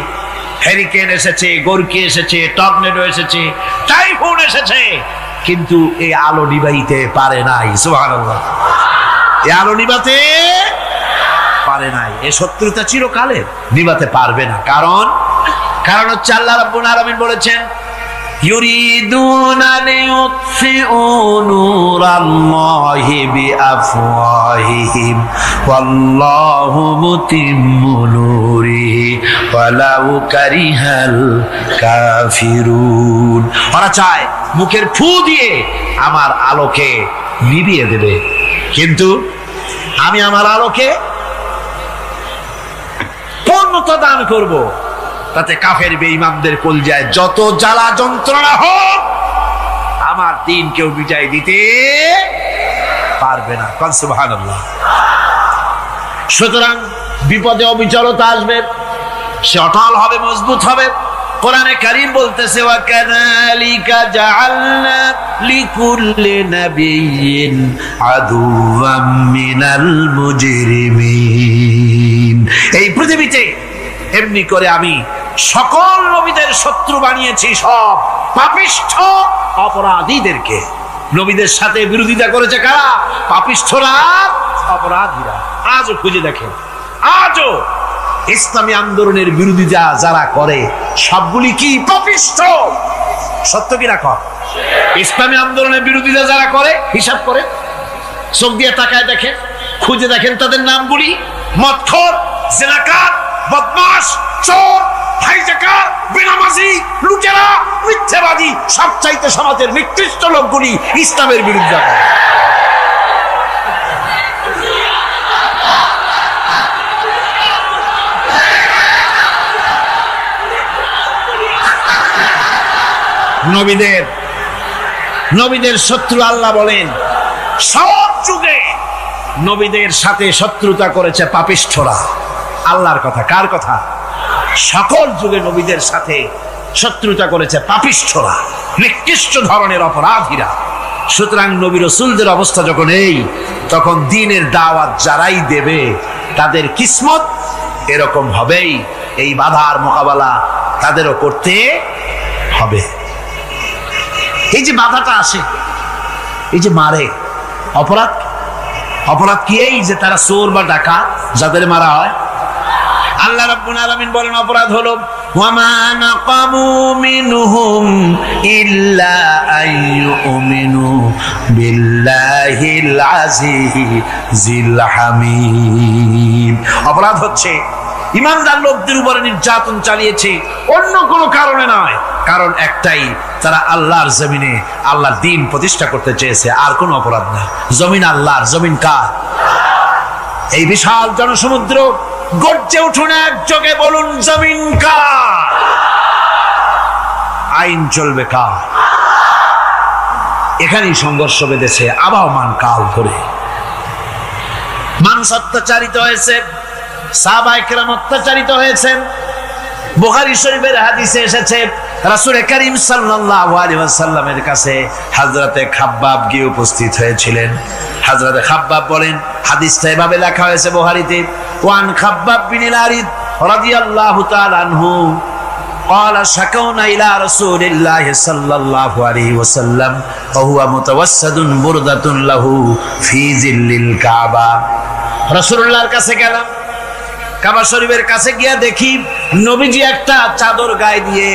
হেরিকেন এসেছে, গোরকি এসেছে, টর্নেডো এসেছে, টাইফুন এসেছে, কিন্তু এই আলো নিভাইতে পারে নাই। সুবহানাল্লাহ, এই আলো নিভাতে পারে নাই। এই শত্রুতা চিরকালের, নিভাতে পারবে না। কারণ হচ্ছে আল্লাহ রাব্বুল আলামিন বলেছেন, ইউরিদুনা লিইউতফিউ নূরাল্লাহি বিআফওয়াহিহিম ওয়াল্লাহু মুতিম্মু নূরিহি ওয়ালাউ কারিহাল কাফিরুন। ওরা চায় মুখের ফু দিয়ে আমার আলোকে নিভিয়ে দেবে, কিন্তু আমি আমার আলোকে পূর্ণতা দান করব, তাতে কাফের বেঈমানদের কলজায় যত জ্বালা যন্ত্রণা হোক, আমার দিন কেউ মিটাই দিতে পারবে না। সুবহানাল্লাহ। সুতরাং বিপদে অবিচলতা আসবে, সে অটল হবে, মজবুত হবে। কোরআনে কারীম বলতেছে, ওয়া কাযালিকা জাআলনা লিকুল্লি নাবিয়্যিন আদুওয়াম মিনাল মুজরিমিন। এই পৃথিবীতে এমনি করে আমি সকল নবীদের শত্রু বানিয়েছি, সব পাপিষ্ঠ অপরাধীদেরকে। নবীদের সাথে বিরোধিতা করেছে কারা? পাপিষ্ঠরা, অপরাধীরা। আজও খুঁজে দেখেন, আজও ইসলামী আন্দোলনের বিরোধিতা যারা করে সবগুলি কি পাপিষ্ঠ? সত্য কিনা কর? ইসলামী আন্দোলনের বিরোধিতা যারা করে হিসাব করে চোখ দিয়ে তাকায় দেখেন, খুঁজে দেখেন তাদের নামগুলি। মদখোর, জিনাকার, বদমাশ, চোর, হাইজাকার, বেনামাজি, লুটেরা, মিথ্যাবাদী, সবচাইতে সমাজের নিকৃষ্ট লোকগুলি ইসলামের বিরোধিতা করে। নবীদের শত্রু আল্লাহ বলেন সব যুগে নবীদের সাথে শত্রুতা করেছে পাপিষ্ঠরা। আল্লাহর কথা, কার কথা? সকল যুগে নবীদের সাথে শত্রুতা করেছে পাপিষ্ঠরা, নিকৃষ্ট ধরনের অপরাধীরা। সুতরাং নবী রাসূলদের অবস্থা যখন এই, তখন দ্বীনের দাওয়াত যারাই দেবে তাদের কিসমত এরকম হবেই। এই বাধার মোকাবেলা তাদেরও করতে হবে। এই যে বাধাটা আসে, এই যে মারে, অপরাধ কি? এই যে তারা চোর বা ডাকাত যাদের মারা হয়। আল্লাহ রাব্বুল আলামিন বলেন অপরাধ হলো ওয়ামা নাকামু মিনহুম ইল্লা আইয়ুমিনু বিল্লাহিল আজিজিল হামিদ। অপরাধ হচ্ছে ইমানদার লোকদের উপরে নির্যাতন চালিয়েছে, অন্য কোনো কারণে নয়। কারণ একটাই, তারা আল্লাহর জমিনে আল্লাহর দ্বীন প্রতিষ্ঠা করতে চেয়েছে, আর কোনো অপরাধ নাই। জমিন আল্লাহর, জমিন কার? এই বিশাল জনসমুদ্র গর্জে উঠুন একযোগে, বলুন জমিন কার? আইন চলবে কার? এখানেই সংঘর্ষ বেঁধেছে আবহমান কাল ধরে। মানুষ অত্যাচারিত হয়েছে, সাহাবায়ে কেরাম অত্যাচারিত হয়েছেন। বুখারী শরীফের হাদিসে এসেছে রাসূল করিম সাল্লাল্লাহু আলাইহি ওয়াসাল্লামের কাছে হযরতে খাব্বাব গিয়ে উপস্থিত হয়েছিলেন। হযরতে খাব্বাব বলেন, হাদিসটা এভাবে লেখা হয়েছে বুখারীতে, ওয়ান খাব্বাব বিন আরিদ রাদিয়াল্লাহু তাআলা আনহু قال شكونا إلى رسول الله صلى الله عليه وسلم وهو متوسد بردة له في ظل الكعبة। রাসূলুল্লাহর কাছে গেলাম, কাবা শরীফের কাছে গিয়ে দেখি নবীজি একটা চাদর গায়ে দিয়ে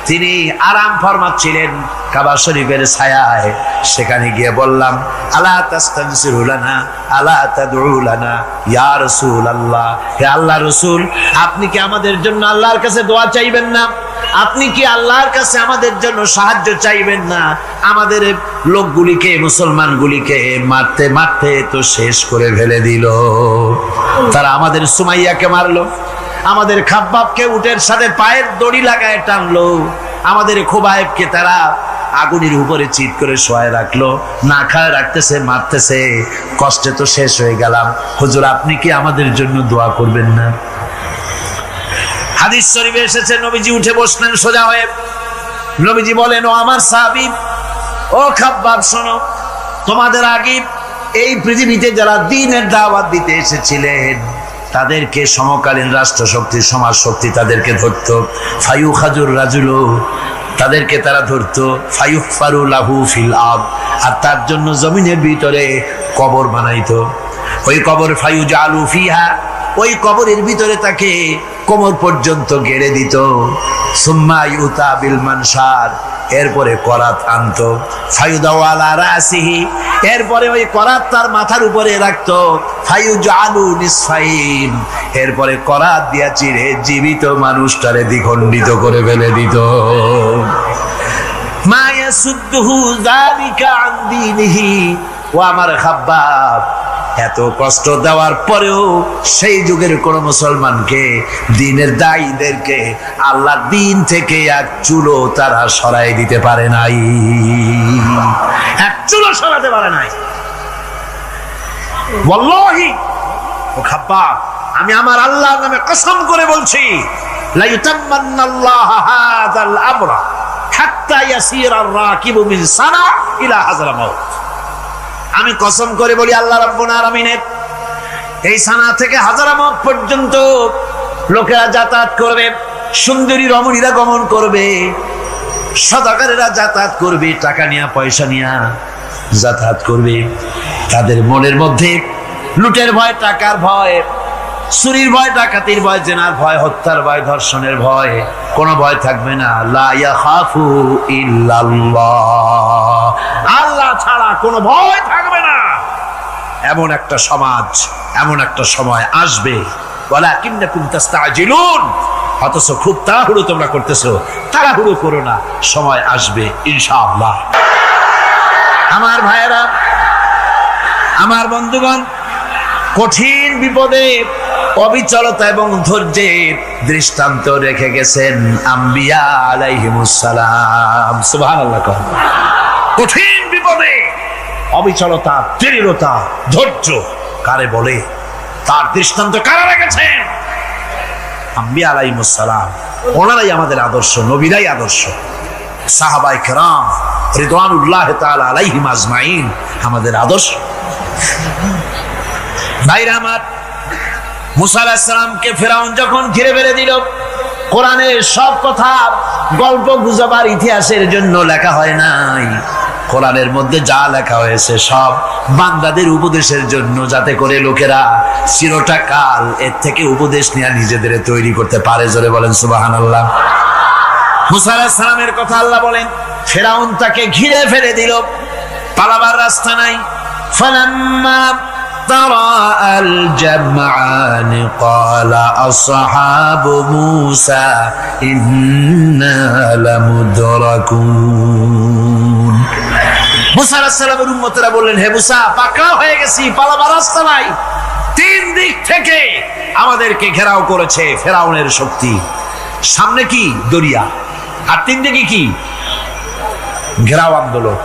তিনি আরাম ফরমাচ্ছিলেন কাবা শরীফের ছায়ায়। সেখানে গিয়ে বললাম, আলা তাস্তানসিরু লানা আলা তাদউ লানা ইয়া রাসূলুল্লাহ, হে আল্লাহর রাসূল, আপনি কি আমাদের জন্য আল্লাহর কাছে দোয়া চাইবেন না? আপনি কি আল্লাহর কাছে আমাদের জন্য সাহায্য চাইবেন না? আমাদের লোকগুলিকে, মুসলমানগুলিকে মারতে মারতে তো শেষ করে ফেলে দিল। তারা আমাদের সুমাইয়াকে মারলো, আমাদের খাব্বাবকে উটের সাথে পায়ের দড়ি লাগায় টানলো, আমাদের খুবাইবকে তারা আগুনের উপরে চিৎ করে শোয়ায় রাখলো, না খায় রাখতেছে, মারতেছে, কষ্টে তো শেষ হয়ে গেলাম। হুজুর, আপনি কি আমাদের জন্য দোয়া করবেন না? হাদিস শরীফে এসেছে নবীজি উঠে বসলেন সোজা হয়ে। নবীজি বলেন, ও আমার সাহাবী, ও খাব্বাব, শোনো, তোমাদের আগে এই পৃথিবীতে যারা দ্বীনের দাওয়াত দিতে এসেছিলেন তাদেরকে সমকালীন রাষ্ট্রশক্তি, সমাজ শক্তি তাদেরকে ধরতো। ফায়ুখাজুর রাজুলু, তাদেরকে তারা ধরতো। ফায়ুফারু লাহু ফিল আরদ, আর তার জন্য জমিনের ভিতরে কবর বানাইতো। ওই কবর ফায়ুজালু ফিহা, ওই কবরের ভিতরে তাকে কোমর পর্যন্ত গেড়ে দিত। সুম্মা ইউতা বিল মানশার, এরপরে করাত আনতো। ফায়ুদাউ আলা রাসিহি, এরপরে ওই করাত তার মাথার উপরে রাখতো। ফায়ুজালু নিসফাইন, এরপরে করাত দিয়া চিরে জীবিত মানুষটারে দ্বিখণ্ডিত করে ফেলে দিত। মা ইয়াসুদ্দুহু যালিকা আন দীনিহি, ও আমার খাব্বাব, এত কষ্ট দেওয়ার পরেও সেই যুগের কোন মুসলমানকে, দ্বীনের দায়ীদেরকে আল্লাহর দ্বীন থেকে এক চুলো তারা সরাই দিতে পারে নাই, এক চুলো সরাতে পারে নাই। ওয়াল্লাহি, ও খাব্বাব, আমি আমার আল্লাহর নামে কসম করে বলছি, লা ইউতাম্মান্নাল্লাহু হাযাল আমরা হাত্তা ইয়াসিরা আর-রাকিবু মিন সানা ইলা হাযরামাউত। আমি কসম করে বলি, আল্লাহ রাব্বুল আলামিনের এই সানা থেকে হাজারামত পর্যন্ত লোকেরা যাতায়াত করবে, সুন্দরী রমণীরা গমন করবে, সদাগরেরা যাতায়াত করবে টাকা নিয়া, পয়সা নিয়া। যাতায়াত করবে, তাদের মনের মধ্যে লুটের ভয়, টাকার ভয়, চুরির ভয়, ডাকাতির ভয়, জেনার ভয়, হত্যার ভয়, ধর্ষণের ভয়, কোনো ভয় থাকবে না। লা ইয়াখাফু ইল্লাল্লাহ, আল্লাহ ছাড়া কোনো ভয় থাকবে না। এমন একটা সমাজ, এমন একটা সময় আসবে। ওয়ালাকিন্নাকুম তাস্তাজিলুন, অথচ খুব তাড়াহুড়ো তোমরা করতেছো। তাড়াহুড়ো করো না, সময় আসবে ইনশাআল্লাহ। আমার ভাইয়েরা, আমার বন্ধুগণ, কঠিন বিপদে অবিচলতা এবং ধৈর্যের দৃষ্টান্ত রেখে গেছেন আম্বিয়া আলাইহিমুস সালাম। সুবহানাল্লাহ। কঠিন বিপদে অবিচলতা, দৃঢ়তা, ধৈর্য কারে বলে, তার দৃষ্টান্ত কারা রেখেছেন? আম্বিয়া আলাইহিমুস সালাম। ওনারাই আমাদের আদর্শ, নবীরাই আদর্শ। সাহাবায়ে কেরাম রিদওয়ানুল্লাহ তাআলা আলাইহিম আজমাইন আমাদের আদর্শ। ভাইরা আমার, মুসা আলাইহিস সালামকে ফেরাউন যখন ঘিরে ফেলে দিল, কোরআনের সব কথা গল্প গুজবার ইতিহাসের জন্য লেখা হয় নাই। কোরআনের মধ্যে যা লেখা হয়েছে সব বান্দাদের উপদেশের জন্য, যাতে করে লোকেরা চিরটা কাল এর থেকে উপদেশ নিয়ে নিজেদের তৈরি করতে পারে। জোরে বলেন সুবহানাল্লাহ। মুসা আলাইহিস সালামের কথা আল্লাহ বলেন, ফেরাউন তাকে ঘিরে ফেলে দিল, পালাবার রাস্তা নাই। ফালাম্মা تراءى الجمعان قال أصحاب موسى إنا لمدركون। মুসা আলাইহিস সালামের উম্মতেরা বললেন, হে মুসা, পাকড়াও হয়ে গেছি, পালাবার রাস্তা নাই। তিন দিক থেকে আমাদেরকে ঘেরাও করেছে ফেরাউনের শক্তি। সামনে কি? দরিয়া, আর তিন দিকে কি? ঘেরাও আন্দোলন।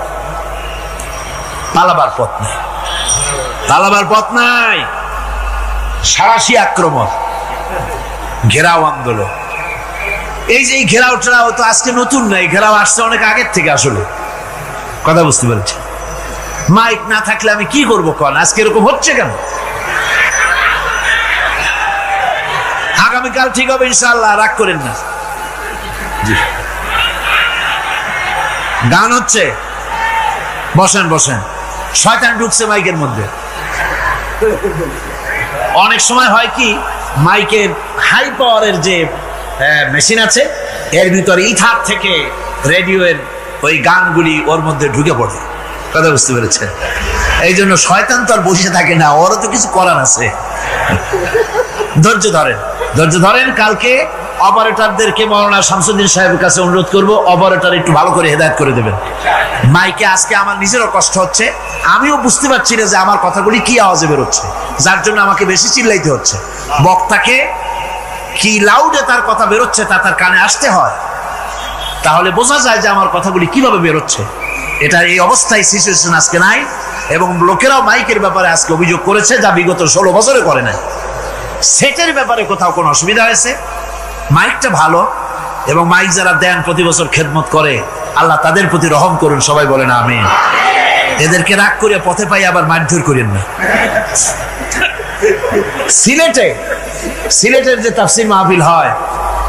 পালাবার পথ নেই, পালাবার পথ নাই। সারাশি আক্রমণ, ঘেরাও আন্দোলন। এই যে ঘেরাওটা তো আজকে নতুন নাই, ঘেরাও আসছে অনেক আগের থেকে। আসলে কথা বুঝতে পেরেছি। মাইক না থাকলে আমি কি করবো কন? আজকে এরকম হচ্ছে কেন? আগামীকাল ঠিক হবে ইনশাআল্লাহ, রাগ করেন না। গান হচ্ছে, বসেন বসেন। শয়তান ঢুকছে মাইকের মধ্যে। অনেক সময় হয় কি, মাইকের হাই পাওয়ারের যে মেশিন আছে, এর ভিতরে ইথার থেকে রেডিওর ওই গানগুলি ওর মধ্যে ঢুকে পড়ে। কথা বুঝতে পেরেছে? এই জন্য শয়তান তো আর বসে থাকে না, ওরও তো কিছু করার আছে। ধৈর্য ধরেন, ধৈর্য ধরেন। কালকে অপারেটরদেরকে মাওলানা শামসুদ্দিন সাহেবের কাছে অনুরোধ করব, অপারেটর একটু ভালো করে হেদায়েত করে দেবেন। মাইকে আজকে আমার নিজেরও কষ্ট হচ্ছে, আমিও বুঝতে পারছি না যে আমার কথাগুলি কি আওয়াজে বেরোচ্ছে, যার জন্য আমাকে বেশি চিল্লাইতে হচ্ছে। বক্তাকে কি লাউডে তার কথা বেরোচ্ছে তা তার কানে আসতে হয়, তাহলে বোঝা যায় যে আমার কথাগুলি কিভাবে বেরোচ্ছে। এটা এই অবস্থায় সিচুয়েশন আজকে নাই, এবং লোকেরাও মাইকের ব্যাপারে আজকে অভিযোগ করেছে, যা বিগত 16 বছরে করে নাই। সেটের ব্যাপারে কোথাও কোনো অসুবিধা হয়েছে? মাইকটা ভালো, এবং মাইক যারা দেন প্রতি বছর খেদমত করে, আল্লাহ তাদের প্রতি রহম করুন। সবাই বলেন আমিন। এদেরকে রাগ করে পথে পাই আবার মারধর করেন না। সিলেটের যে তাফসির মাহফিল হয়,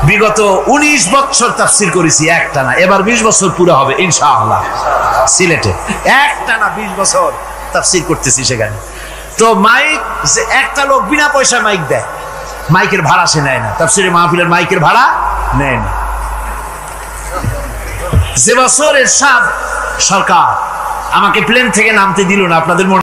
বিগত 19 বছর তাফসির করেছি একটানা, এবার 20 বছর পুরো হবে ইনশাআল্লাহ। সিলেটে একটানা 20 বছর তাফসির করতেছি সেখানে। তো মাইক, যে একটা লোক বিনা পয়সা মাইক দেয়, মাইকের ভাড়া সে নেয় না। তাফসিরে মাহফিলের মাইকের ভাড়া নেয় না। যে বছর এরশাদ সরকার আমাকে প্লেন থেকে নামতে দিল না, আপনাদের